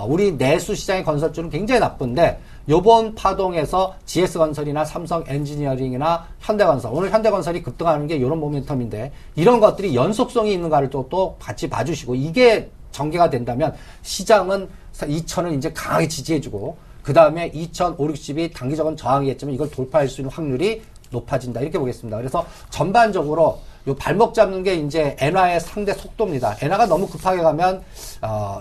우리 내수 시장의 건설주는 굉장히 나쁜데 요번 파동에서 GS건설이나 삼성 엔지니어링이나 현대건설, 오늘 현대건설이 급등하는 게 이런 모멘텀인데 이런 것들이 연속성이 있는가를 또 같이 봐주시고 이게 전개가 된다면 시장은 2000은 이제 강하게 지지해주고 그 다음에 2560이 단기적인 저항이겠지만 이걸 돌파할 수 있는 확률이 높아진다 이렇게 보겠습니다. 그래서 전반적으로 요 발목 잡는 게 이제 엔화의 상대 속도입니다. 엔화가 너무 급하게 가면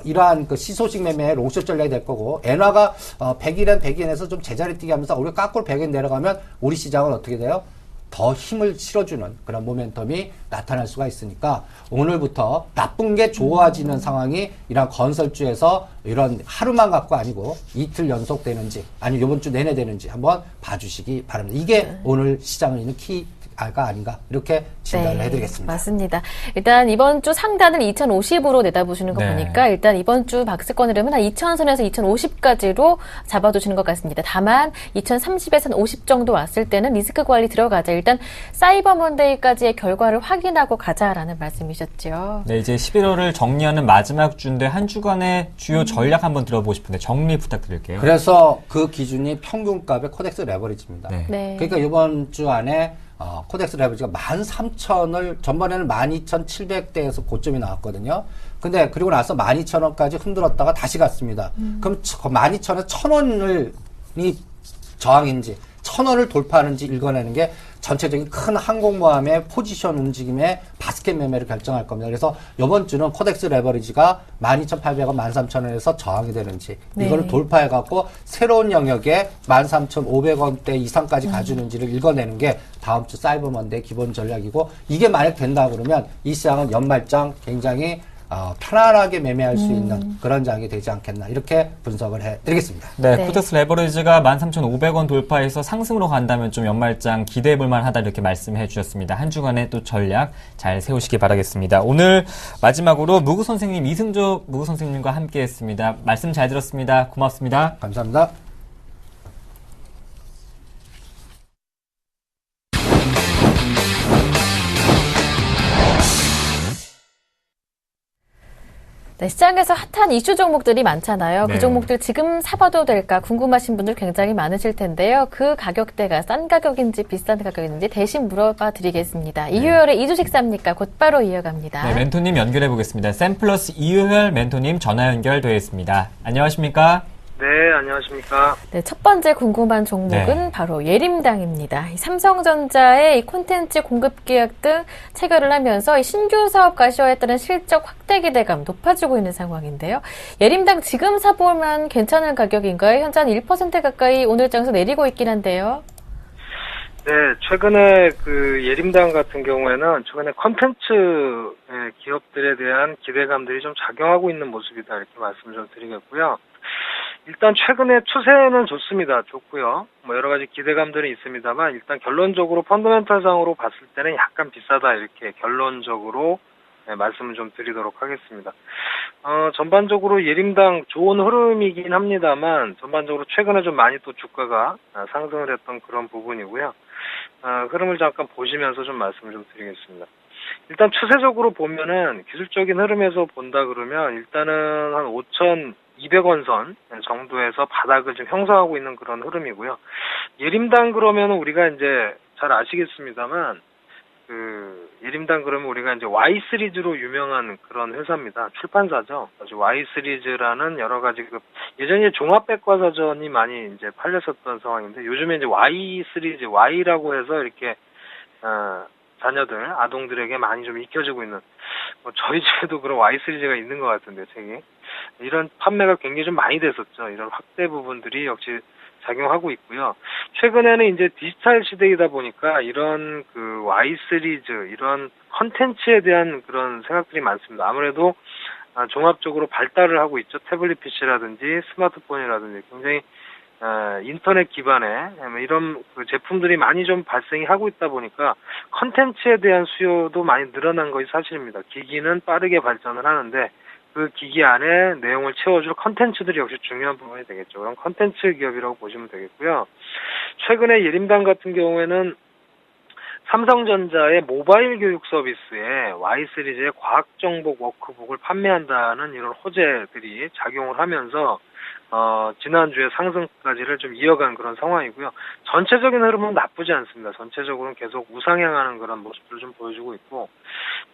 이러한 그 시소식 매매의 롱숏 전략이 될 거고 엔화가 100일엔 100일에서 좀 제자리 뛰게 하면서 우리가 까꾸로 100일 내려가면 우리 시장은 어떻게 돼요? 더 힘을 실어주는 그런 모멘텀이 나타날 수가 있으니까 오늘부터 나쁜 게 좋아지는 상황이 이런 건설주에서 이런 하루만 갖고 아니고 이틀 연속 되는지 아니면 이번 주 내내 되는지 한번 봐주시기 바랍니다. 이게 오늘 시장에 있는 키가 아닌가 이렇게 진단을 해드리겠습니다. 맞습니다. 일단 이번 주 상단을 2050으로 내다보시는 거 보니까 일단 이번 주 박스권 흐름은 한 2000선에서 2050까지로 잡아두시는 것 같습니다. 다만 2030에서 50 정도 왔을 때는 리스크 관리 들어가자. 일단 사이버 먼데이까지의 결과를 확인하고 가자라는 말씀이셨죠. 네, 이제 11월을 정리하는 마지막 주인데 한 주간의 주요 전략 한번 들어보고 싶은데 정리 부탁드릴게요. 그래서 그 기준이 평균값의 코덱스 레버리지입니다. 네. 그러니까 이번 주 안에 코덱스 레버리지가 13,000을 전번에는 12,700대에서 고점이 나왔거든요. 근데 그리고 나서 12,000원까지 흔들었다가 다시 갔습니다. 그럼 12,000원 1,000원이 저항인지 1,000원을 돌파하는지 읽어내는 게 전체적인 큰 항공모함의 포지션 움직임의 바스켓 매매를 결정할 겁니다. 그래서 이번 주는 코덱스 레버리지가 12,800원, 13,000원에서 저항이 되는지 이거를 돌파해갖고 새로운 영역에 13,500원대 이상까지 가주는지를 읽어내는 게 다음 주 사이버 먼데이 기본 전략이고 이게 만약 된다 그러면 이 시장은 연말장 굉장히 편안하게 매매할 수 있는 그런 장이 되지 않겠나 이렇게 분석을 해드리겠습니다. 네, 코덱스 레버리지가 13,500원 돌파해서 상승으로 간다면 좀 연말장 기대해볼 만하다 이렇게 말씀해 주셨습니다. 한 주간의 또 전략 잘 세우시기 바라겠습니다. 오늘 마지막으로 무구 선생님, 이승조 무구 선생님과 함께했습니다. 말씀 잘 들었습니다. 고맙습니다. 감사합니다. 네, 시장에서 핫한 이슈 종목들이 많잖아요. 네. 그 종목들 지금 사봐도 될까 궁금하신 분들 굉장히 많으실 텐데요. 그 가격대가 싼 가격인지 비싼 가격인지 대신 물어봐 드리겠습니다. 이효열의 이주식 삽니까? 곧바로 이어갑니다. 네, 멘토님 연결해 보겠습니다. 샘플러스 이효열 멘토님 전화 연결되어 있습니다. 안녕하십니까? 네, 안녕하십니까. 네, 첫 번째 궁금한 종목은 바로 예림당입니다. 이 삼성전자의 이 콘텐츠 공급 계약 등 체결을 하면서 이 신규 사업 가시화에 따른 실적 확대 기대감 높아지고 있는 상황인데요. 예림당 지금 사보면 괜찮은 가격인가요? 현재 한 1% 가까이 오늘 장에서 내리고 있긴 한데요. 네, 최근에 그 예림당 같은 경우에는 최근에 콘텐츠 기업들에 대한 기대감들이 좀 작용하고 있는 모습이다 이렇게 말씀을 좀 드리겠고요. 일단 최근에 추세는 좋습니다. 좋고요. 뭐 여러 가지 기대감들은 있습니다만 일단 결론적으로 펀더멘털상으로 봤을 때는 약간 비싸다 이렇게 결론적으로 말씀을 좀 드리도록 하겠습니다. 전반적으로 예림당 좋은 흐름이긴 합니다만 전반적으로 최근에 좀 많이 또 주가가 상승을 했던 그런 부분이고요. 흐름을 잠깐 보시면서 좀 말씀을 좀 드리겠습니다. 일단 추세적으로 보면은 기술적인 흐름에서 본다 그러면 일단은 한 5,200원 선 정도에서 바닥을 좀 형성하고 있는 그런 흐름이고요. 예림당 그러면은 우리가 이제 잘 아시겠습니다만 그 예림당 그러면 우리가 이제 Y 시리즈로 유명한 그런 회사입니다. 출판사죠. 그래서 Y 시리즈라는 여러 가지 그 예전에 종합백과사전이 많이 이제 팔렸었던 상황인데 요즘에 이제 Y 시리즈 Y라고 해서 이렇게 자녀들, 아동들에게 많이 좀 익혀지고 있는, 뭐 저희 집에도 그런 Y 시리즈가 있는 것 같은데, 책이. 이런 판매가 굉장히 좀 많이 됐었죠. 이런 확대 부분들이 역시 작용하고 있고요. 최근에는 이제 디지털 시대이다 보니까 이런 그 Y 시리즈, 이런 컨텐츠에 대한 그런 생각들이 많습니다. 아무래도 종합적으로 발달을 하고 있죠. 태블릿 PC라든지 스마트폰이라든지 굉장히 인터넷 기반의 이런 그 제품들이 많이 좀 발생이 하고 있다 보니까 컨텐츠에 대한 수요도 많이 늘어난 것이 사실입니다. 기기는 빠르게 발전을 하는데 그 기기 안에 내용을 채워줄 컨텐츠들이 역시 중요한 부분이 되겠죠. 그럼 컨텐츠 기업이라고 보시면 되겠고요. 최근에 예림당 같은 경우에는 삼성전자의 모바일 교육 서비스에 Y 시리즈의 과학정보 워크북을 판매한다는 이런 호재들이 작용을 하면서 지난주에 상승까지를 좀 이어간 그런 상황이고요. 전체적인 흐름은 나쁘지 않습니다. 전체적으로는 계속 우상향하는 그런 모습들을 좀 보여주고 있고,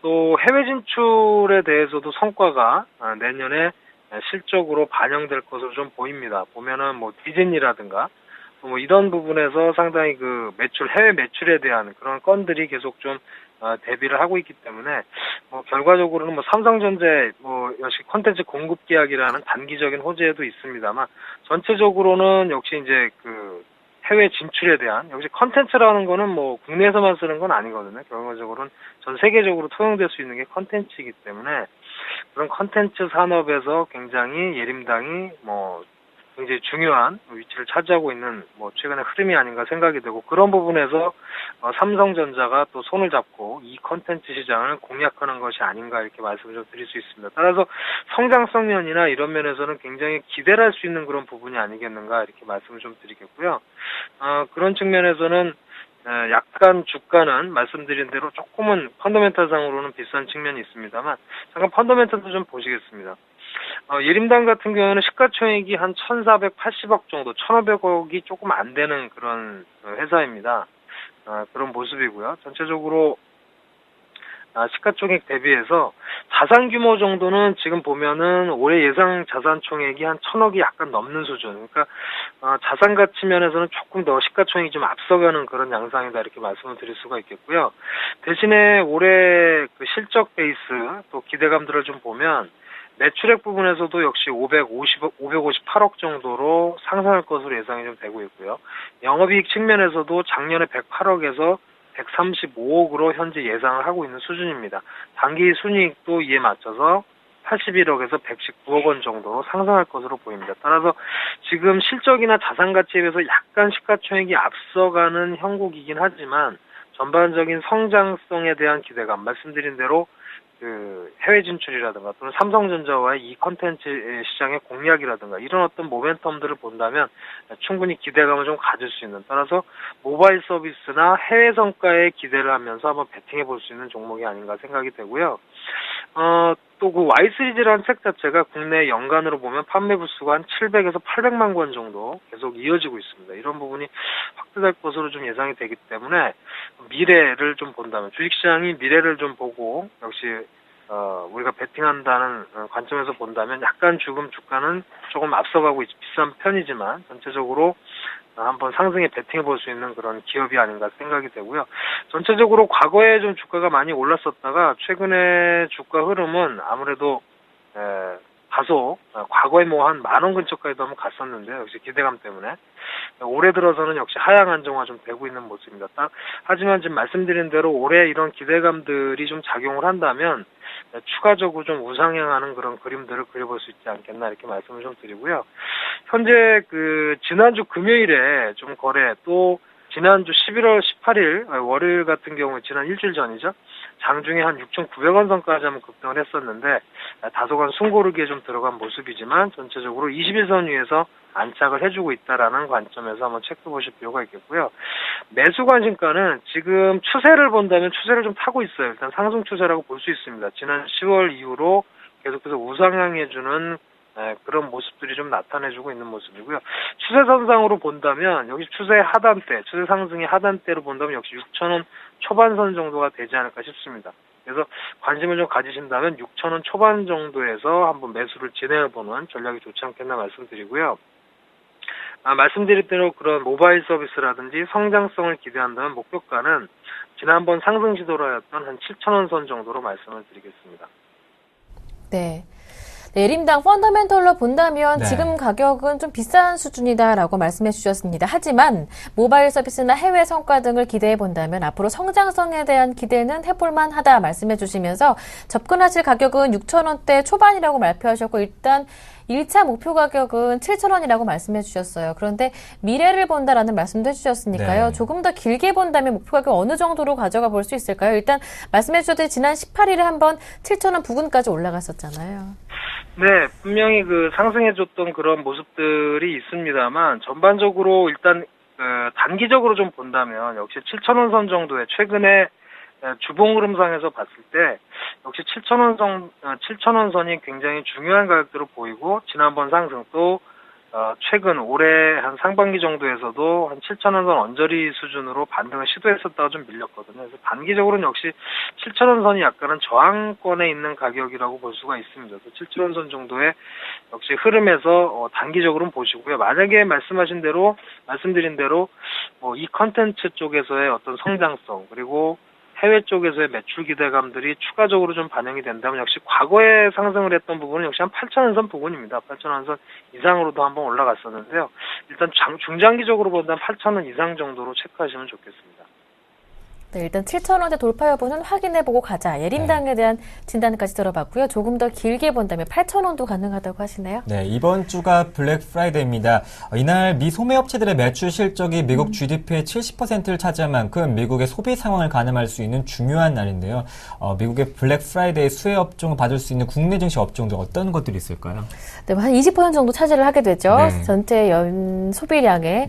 또 해외 진출에 대해서도 성과가 내년에 실적으로 반영될 것으로 좀 보입니다. 보면은 뭐 디즈니라든가 뭐 이런 부분에서 상당히 그 해외 매출에 대한 그런 건들이 계속 좀 대비를 하고 있기 때문에 뭐 결과적으로는 뭐 삼성전자 뭐 역시 콘텐츠 공급 계약이라는 단기적인 호재도 있습니다만 전체적으로는 역시 이제 그 해외 진출에 대한 역시 콘텐츠라는 거는 뭐 국내에서만 쓰는 건 아니거든요. 결과적으로는 전 세계적으로 통용될 수 있는 게 콘텐츠이기 때문에 그런 콘텐츠 산업에서 굉장히 예림당이 뭐 굉장히 중요한 위치를 차지하고 있는 뭐 최근의 흐름이 아닌가 생각이 되고, 그런 부분에서 삼성전자가 또 손을 잡고 이 콘텐츠 시장을 공략하는 것이 아닌가 이렇게 말씀을 좀 드릴 수 있습니다. 따라서 성장성 면이나 이런 면에서는 굉장히 기대를 할 수 있는 그런 부분이 아니겠는가 이렇게 말씀을 좀 드리겠고요. 그런 측면에서는 약간 주가는 말씀드린 대로 조금은 펀더멘탈상으로는 비싼 측면이 있습니다만 잠깐 펀더멘탈도 좀 보시겠습니다. 예림당 같은 경우는 시가총액이 한 1,480억 정도, 1,500억이 조금 안 되는 그런 회사입니다. 그런 모습이고요. 전체적으로 시가총액 대비해서 자산 규모 정도는 지금 보면은 올해 예상 자산 총액이 한 1,000억이 약간 넘는 수준. 그러니까 자산 가치 면에서는 조금 더 시가총액이 좀 앞서가는 그런 양상이다 이렇게 말씀을 드릴 수가 있겠고요. 대신에 올해 그 실적 베이스 또 기대감들을 좀 보면 매출액 부분에서도 역시 558억 정도로 상승할 것으로 예상이 좀 되고 있고요. 영업이익 측면에서도 작년에 108억에서 135억으로 현재 예상을 하고 있는 수준입니다. 당기 순이익도 이에 맞춰서 81억에서 119억 원 정도로 상승할 것으로 보입니다. 따라서 지금 실적이나 자산 가치에 비해서 약간 시가총액이 앞서가는 형국이긴 하지만 전반적인 성장성에 대한 기대감, 말씀드린 대로 그 해외 진출이라든가 또는 삼성전자와의 이 콘텐츠 시장의 공략이라든가 이런 어떤 모멘텀들을 본다면 충분히 기대감을 좀 가질 수 있는, 따라서 모바일 서비스나 해외 성과에 기대를 하면서 한번 베팅해 볼 수 있는 종목이 아닌가 생각이 되고요. 또 그 Y 시리즈라는 책 자체가 국내 연간으로 보면 판매 부수가 한 700에서 800만 권 정도 계속 이어지고 있습니다. 이런 부분이 확대될 것으로 좀 예상이 되기 때문에 미래를 좀 본다면, 주식시장이 미래를 좀 보고 역시 우리가 베팅한다는 관점에서 본다면 약간 지금 주가는 조금 앞서가고 비싼 편이지만 전체적으로 한번 상승에 베팅해 볼 수 있는 그런 기업이 아닌가 생각이 되고요. 전체적으로 과거에 좀 주가가 많이 올랐었다가 최근에 주가 흐름은 아무래도 다소 과거에 뭐 한 10,000원 근처까지도 한번 갔었는데요. 역시 기대감 때문에 올해 들어서는 역시 하향 안정화 좀 되고 있는 모습입니다. 하지만 지금 말씀드린 대로 올해 이런 기대감들이 좀 작용을 한다면 추가적으로 좀 우상향하는 그런 그림들을 그려볼 수 있지 않겠나 이렇게 말씀을 좀 드리고요. 현재 그 지난주 금요일에 좀 거래, 또 지난주 11월 18일 월요일 같은 경우 지난 일주일 전이죠. 장중에 한 6,900원 선까지 한번 급등을 했었는데 다소간 숨고르기에 좀 들어간 모습이지만 전체적으로 21선 위에서 안착을 해주고 있다라는 관점에서 한번 체크해 보실 필요가 있겠고요. 매수 관심가는 지금 추세를 본다면 추세를 좀 타고 있어요. 일단 상승 추세라고 볼 수 있습니다. 지난 10월 이후로 계속해서 우상향해주는 그런 모습들이 좀 나타내주고 있는 모습이고요. 추세선상으로 본다면 여기 추세 하단대, 추세 상승의 하단대로 본다면 역시 6,000원 초반선 정도가 되지 않을까 싶습니다. 그래서 관심을 좀 가지신다면 6,000원 초반 정도에서 한번 매수를 진행해보는 전략이 좋지 않겠나 말씀드리고요. 말씀드린 대로 그런 모바일 서비스라든지 성장성을 기대한다면 목표가는 지난번 상승 시도를 하였던 한 7,000원 선 정도로 말씀을 드리겠습니다. 네. 예림당 펀더멘털로 본다면 네. 지금 가격은 좀 비싼 수준이다라고 말씀해 주셨습니다. 하지만 모바일 서비스나 해외 성과 등을 기대해 본다면 앞으로 성장성에 대한 기대는 해볼만 하다 말씀해 주시면서 접근하실 가격은 6,000원대 초반이라고 발표하셨고 일단 1차 목표 가격은 7,000원이라고 말씀해 주셨어요. 그런데 미래를 본다라는 말씀도 해주셨으니까요. 네. 조금 더 길게 본다면 목표 가격 어느 정도로 가져가 볼 수 있을까요? 일단 말씀해 주셨듯이 지난 18일에 한번 7,000원 부근까지 올라갔었잖아요. 네, 분명히 그 상승해줬던 그런 모습들이 있습니다만 전반적으로 일단 단기적으로 좀 본다면 역시 7,000원 선 정도의 최근에 주봉 흐름상에서 봤을 때 역시 7,000원 선이 굉장히 중요한 가격대로 보이고 지난번 상승 또 최근 올해 한 상반기 정도에서도 한 7,000원 선 언저리 수준으로 반등을 시도했었다가 좀 밀렸거든요. 그래서 단기적으로는 역시 7,000원 선이 약간은 저항권에 있는 가격이라고 볼 수가 있습니다. 그래서 7,000원 선 정도의 역시 흐름에서 단기적으로는 보시고요. 만약에 말씀드린 대로 뭐 이 컨텐츠 쪽에서의 어떤 성장성 그리고 해외 쪽에서의 매출 기대감들이 추가적으로 좀 반영이 된다면 역시 과거에 상승을 했던 부분은 역시 한 8,000원 선 부분입니다. 8,000원 선 이상으로도 한번 올라갔었는데요. 일단 중장기적으로 본다면 8,000원 이상 정도로 체크하시면 좋겠습니다. 네, 일단 7,000원대 돌파 여부는 확인해보고 가자. 예림당에 대한 진단까지 들어봤고요. 조금 더 길게 본다면 8,000원도 가능하다고 하시네요. 네, 이번 주가 블랙 프라이데이입니다. 이날 미 소매업체들의 매출 실적이 미국 GDP의 70%를 차지한 만큼 미국의 소비 상황을 가늠할 수 있는 중요한 날인데요. 미국의 블랙 프라이데이 수혜 업종을 받을 수 있는 국내 증시 업종들 어떤 것들이 있을까요? 네, 한 20% 정도 차지를 하게 되죠. 네. 전체 연 소비량에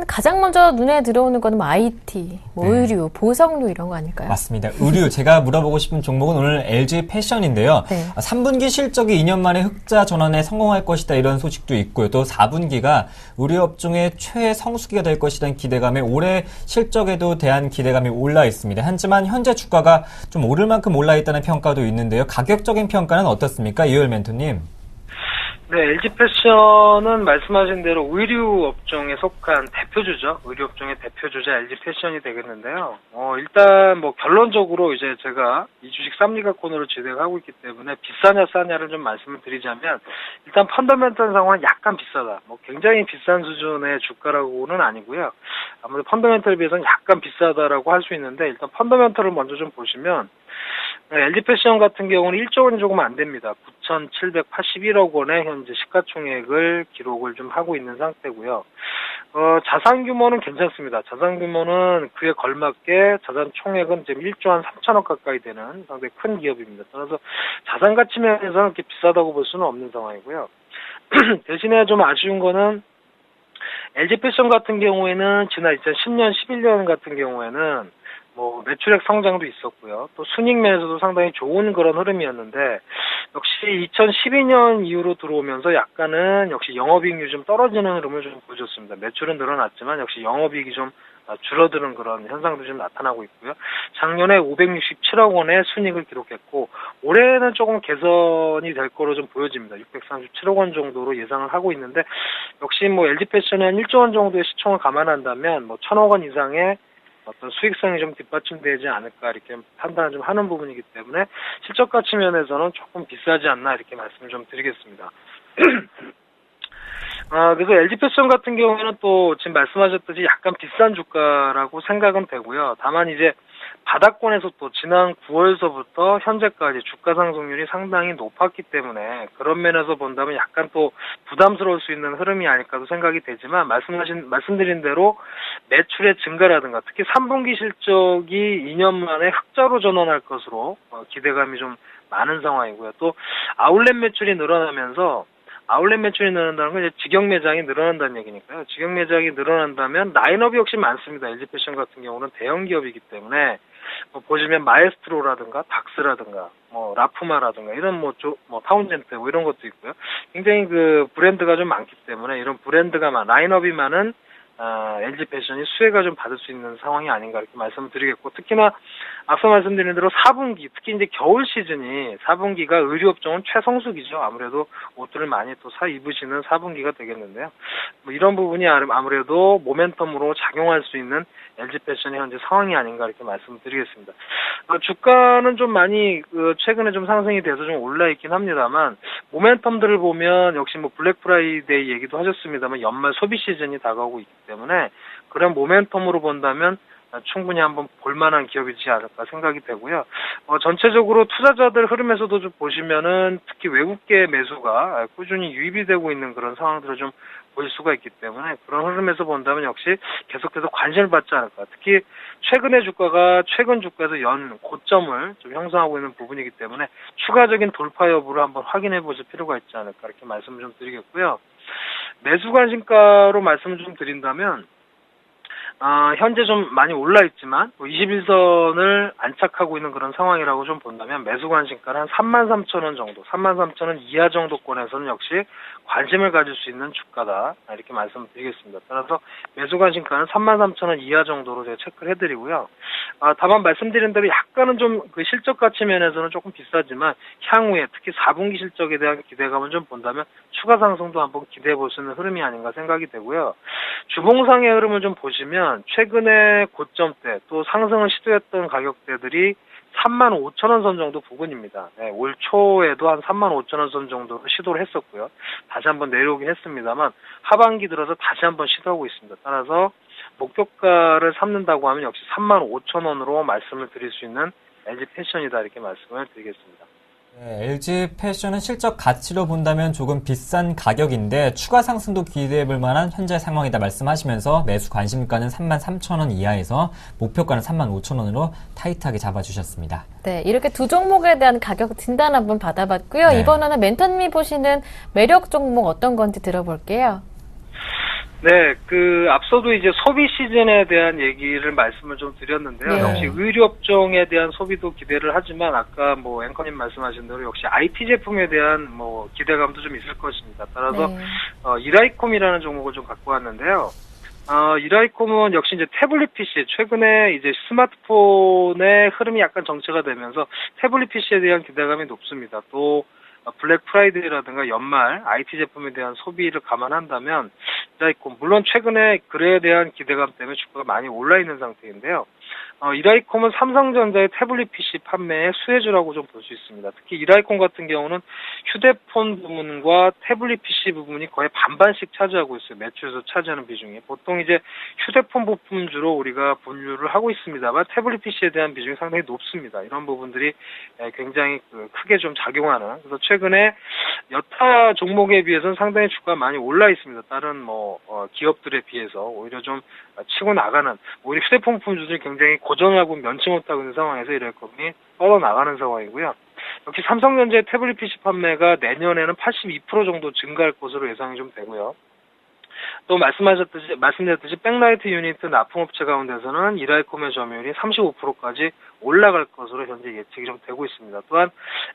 가장 먼저 눈에 들어오는 거는 뭐 IT, 뭐 네. 의류, 보석류 이런 거 아닐까요? 맞습니다. 의류, 제가 물어보고 싶은 종목은 오늘 LG 패션인데요. 네. 3분기 실적이 2년 만에 흑자 전환에 성공할 것이다 이런 소식도 있고요. 또 4분기가 의류 업종의 최성수기가 될 것이라는 기대감에 올해 실적에도 대한 기대감이 올라 있습니다. 하지만 현재 주가가 좀 오를 만큼 올라 있다는 평가도 있는데요. 가격적인 평가는 어떻습니까? 이효일 멘토님. 네, LG패션은 말씀하신 대로 의류 업종에 속한 대표주죠. 의류 업종의 대표주자 LG패션이 되겠는데요. 일단 뭐 결론적으로 이제 제가 이 주식 쌈리가코너로 진행하고 있기 때문에 비싸냐 싸냐를 좀 말씀을 드리자면 일단 펀더멘털 상황은 약간 비싸다. 뭐 굉장히 비싼 수준의 주가라고는 아니고요. 아무래도 펀더멘털에 비해서는 약간 비싸다라고 할 수 있는데 일단 펀더멘털을 먼저 좀 보시면 LG패션 같은 경우는 1조 원이 조금 안 됩니다. 9,781억 원의 현재 시가총액을 기록을 좀 하고 있는 상태고요. 자산 규모는 괜찮습니다. 자산 규모는 그에 걸맞게 자산 총액은 지금 1조 한 3천억 가까이 되는 상당히 큰 기업입니다. 따라서 자산 가치 면에서는 그렇게 비싸다고 볼 수는 없는 상황이고요. 대신에 좀 아쉬운 거는 LG패션 같은 경우에는 지난 2010년, 11년 같은 경우에는 뭐 매출액 성장도 있었고요. 또 순익 면에서도 상당히 좋은 그런 흐름이었는데 역시 2012년 이후로 들어오면서 약간은 역시 영업이익이 좀 떨어지는 흐름을 좀 보여줬습니다. 매출은 늘어났지만 역시 영업이익이 좀 줄어드는 그런 현상도 좀 나타나고 있고요. 작년에 567억 원의 순익을 기록했고 올해는 조금 개선이 될 거로 좀 보여집니다. 637억 원 정도로 예상을 하고 있는데 역시 뭐 LG패션은 1조 원 정도의 시총을 감안한다면 뭐 1,000억 원 이상의 어떤 수익성이 좀 뒷받침되지 않을까 이렇게 판단을 좀 하는 부분이기 때문에 실적 가치 면에서는 조금 비싸지 않나 이렇게 말씀을 좀 드리겠습니다. 그래서 LG패션 같은 경우에는 또 지금 말씀하셨듯이 약간 비싼 주가라고 생각은 되고요. 다만 이제 바닥권에서 또 지난 9월서부터 현재까지 주가 상승률이 상당히 높았기 때문에 그런 면에서 본다면 약간 또 부담스러울 수 있는 흐름이 아닐까도 생각이 되지만 말씀드린 대로 매출의 증가라든가 특히 3분기 실적이 2년 만에 흑자로 전환할 것으로 기대감이 좀 많은 상황이고요. 또 아울렛 매출이 늘어나면서 아울렛 매출이 늘어난다는 건 이제 직영 매장이 늘어난다는 얘기니까요. 직영 매장이 늘어난다면 라인업이 역시 많습니다. LG패션 같은 경우는 대형 기업이기 때문에 보시면 마에스트로라든가 닥스라든가 뭐 라푸마라든가 이런 뭐 타운젠트 뭐 이런 것도 있고요. 굉장히 그 브랜드가 좀 많기 때문에 이런 브랜드가 라인업이 많은 LG패션이 수혜가 좀 받을 수 있는 상황이 아닌가 이렇게 말씀드리겠고 특히나 앞서 말씀드린 대로 4분기 특히 이제 겨울 시즌이 4분기가 의류업종은 최성수기죠. 아무래도 옷들을 많이 또 입으시는 4분기가 되겠는데요. 뭐 이런 부분이 아무래도 모멘텀으로 작용할 수 있는 LG 패션의 현재 상황이 아닌가 이렇게 말씀드리겠습니다. 주가는 좀 많이 최근에 좀 상승이 돼서 좀 올라 있긴 합니다만 모멘텀들을 보면 역시 뭐 블랙 프라이데이 얘기도 하셨습니다만 연말 소비 시즌이 다가오고 있기 때문에 그런 모멘텀으로 본다면 충분히 한번 볼만한 기업이지 않을까 생각이 되고요. 전체적으로 투자자들 흐름에서도 좀 보시면은 특히 외국계 매수가 꾸준히 유입이 되고 있는 그런 상황들을 좀 볼 수가 있기 때문에 그런 흐름에서 본다면 역시 계속해서 관심을 받지 않을까. 특히 최근의 주가가 최근 주가에서 연 고점을 좀 형성하고 있는 부분이기 때문에 추가적인 돌파 여부를 한번 확인해 보실 필요가 있지 않을까 이렇게 말씀을 좀 드리겠고요. 매수 관심가로 말씀을 좀 드린다면 현재 좀 많이 올라 있지만 21선을 안착하고 있는 그런 상황이라고 좀 본다면 매수 관심가는 한 33,000원 정도, 33,000원 이하 정도권에서는 역시 관심을 가질 수 있는 주가다 이렇게 말씀을 드리겠습니다. 따라서 매수 관심가는 33,000원 이하 정도로 제가 체크를 해드리고요. 다만 말씀드린 대로 약간은 좀 그 실적 가치 면에서는 조금 비싸지만 향후에 특히 4분기 실적에 대한 기대감을 좀 본다면 추가 상승도 한번 기대해 볼 수 있는 흐름이 아닌가 생각이 되고요. 주봉상의 흐름을 좀 보시면 최근에 고점대 또 상승을 시도했던 가격대들이 35,000원 선 정도 부근입니다. 네, 올 초에도 한 35,000원 선 정도로 시도를 했었고요. 다시 한번 내려오긴 했습니다만 하반기 들어서 다시 한번 시도하고 있습니다. 따라서 목표가를 삼는다고 하면 역시 35,000원으로 말씀을 드릴 수 있는 LG 패션이다 이렇게 말씀을 드리겠습니다. 네, LG 패션은 실적 가치로 본다면 조금 비싼 가격인데 추가 상승도 기대해볼 만한 현재 상황이다 말씀하시면서 매수 관심가는 33,000원 이하에서 목표가는 35,000원으로 타이트하게 잡아주셨습니다. 네, 이렇게 두 종목에 대한 가격 진단 한번 받아봤고요. 네. 이번에는 멘토님이 보시는 매력 종목 어떤 건지 들어볼게요. 네, 앞서도 이제 소비 시즌에 대한 얘기를 말씀을 좀 드렸는데요. 네. 역시 의류업종에 대한 소비도 기대를 하지만 아까 뭐 앵커님 말씀하신 대로 역시 IT 제품에 대한 뭐 기대감도 좀 있을 것입니다. 따라서 네. 이라이콤이라는 종목을 좀 갖고 왔는데요. 이라이콤은 역시 이제 태블릿 PC, 최근에 이제 스마트폰의 흐름이 약간 정체가 되면서 태블릿 PC에 대한 기대감이 높습니다. 또 블랙 프라이데이라든가 연말 IT 제품에 대한 소비를 감안한다면 이라이콤, 물론 최근에 그에 대한 기대감 때문에 주가가 많이 올라 있는 상태인데요. 이라이콤은 삼성전자의 태블릿 PC 판매의 수혜주라고 좀 볼 수 있습니다. 특히 이라이콤 같은 경우는 휴대폰 부분과 태블릿 PC 부분이 거의 반반씩 차지하고 있어요. 매출에서 차지하는 비중이. 보통 이제 휴대폰 부품주로 우리가 분류를 하고 있습니다만 태블릿 PC에 대한 비중이 상당히 높습니다. 이런 부분들이 굉장히 크게 좀 작용하는. 그래서 최근에 여타 종목에 비해서는 상당히 주가가 많이 올라 있습니다. 다른 기업들에 비해서 오히려 좀 치고 나가는, 오히려 휴대폰 부품주들이 굉장히 고전하고 면치 못하고 있는 상황에서 이라이콤이 뻗어나가는 상황이고요. 역시 삼성전자의 태블릿 PC 판매가 내년에는 82% 정도 증가할 것으로 예상이 좀 되고요. 또 말씀드렸듯이 백라이트 유니트 납품업체 가운데서는 이라이콤의 점유율이 35%까지 올라갈 것으로 현재 예측이 좀 되고 있습니다. 또한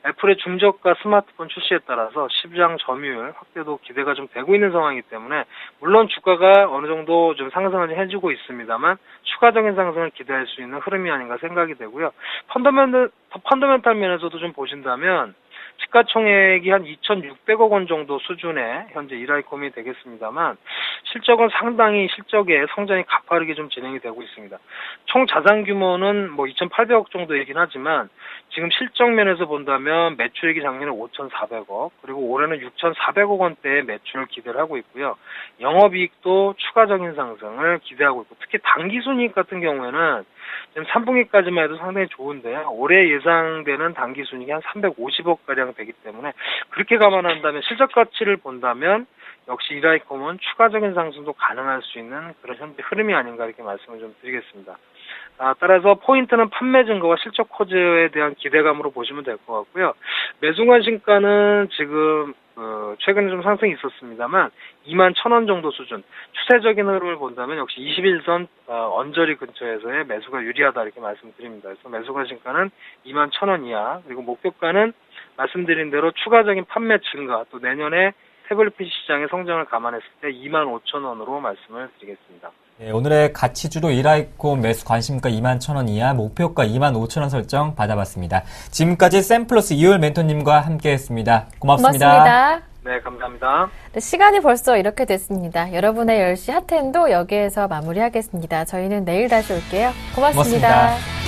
애플의 중저가 스마트폰 출시에 따라서 시장 점유율 확대도 기대가 좀 되고 있는 상황이기 때문에 물론 주가가 어느 정도 좀 상승을 해주고 있습니다만 추가적인 상승을 기대할 수 있는 흐름이 아닌가 생각이 되고요. 펀더멘탈 면에서도 좀 보신다면 시가총액이 한 2,600억 원 정도 수준의 현재 이라이콤이 되겠습니다만 실적은 상당히 실적의 성장이 가파르게 좀 진행이 되고 있습니다. 총 자산 규모는 2,800억 정도 이긴 하지만 지금 실적 면에서 본다면 매출액이 작년에 5,400억 그리고 올해는 6,400억 원대의 매출을 기대를 하고 있고요. 영업이익도 추가적인 상승을 기대하고 있고 특히 당기순이익 같은 경우에는 지금 3분기까지만 해도 상당히 좋은데요. 올해 예상되는 당기순이익이 한 350억가량 되기 때문에 그렇게 감안한다면 실적 가치를 본다면 역시 이라이콤은 추가적인 상승도 가능할 수 있는 그런 현재 흐름이 아닌가 이렇게 말씀을 좀 드리겠습니다. 따라서 포인트는 판매 증가와 실적 호재에 대한 기대감으로 보시면 될 것 같고요. 매수 관심가는 지금 최근에 좀 상승이 있었습니다만 21,000원 정도 수준, 추세적인 흐름을 본다면 역시 21선 언저리 근처에서의 매수가 유리하다 이렇게 말씀드립니다. 그래서 매수 관심가는 21,000원 이하, 그리고 목표가는 말씀드린 대로 추가적인 판매 증가, 또 내년에 태블릿 PC 시장의 성장을 감안했을 때 25,000원으로 말씀을 드리겠습니다. 네, 오늘의 가치주로 이라이콤 매수 관심가 21,000원 이하, 목표가 25,000원 설정 받아봤습니다. 지금까지 샘플러스 이율 멘토님과 함께했습니다. 고맙습니다. 고맙습니다. 네, 감사합니다. 네, 시간이 벌써 이렇게 됐습니다. 여러분의 10시 핫텐도 여기에서 마무리하겠습니다. 저희는 내일 다시 올게요. 고맙습니다. 고맙습니다.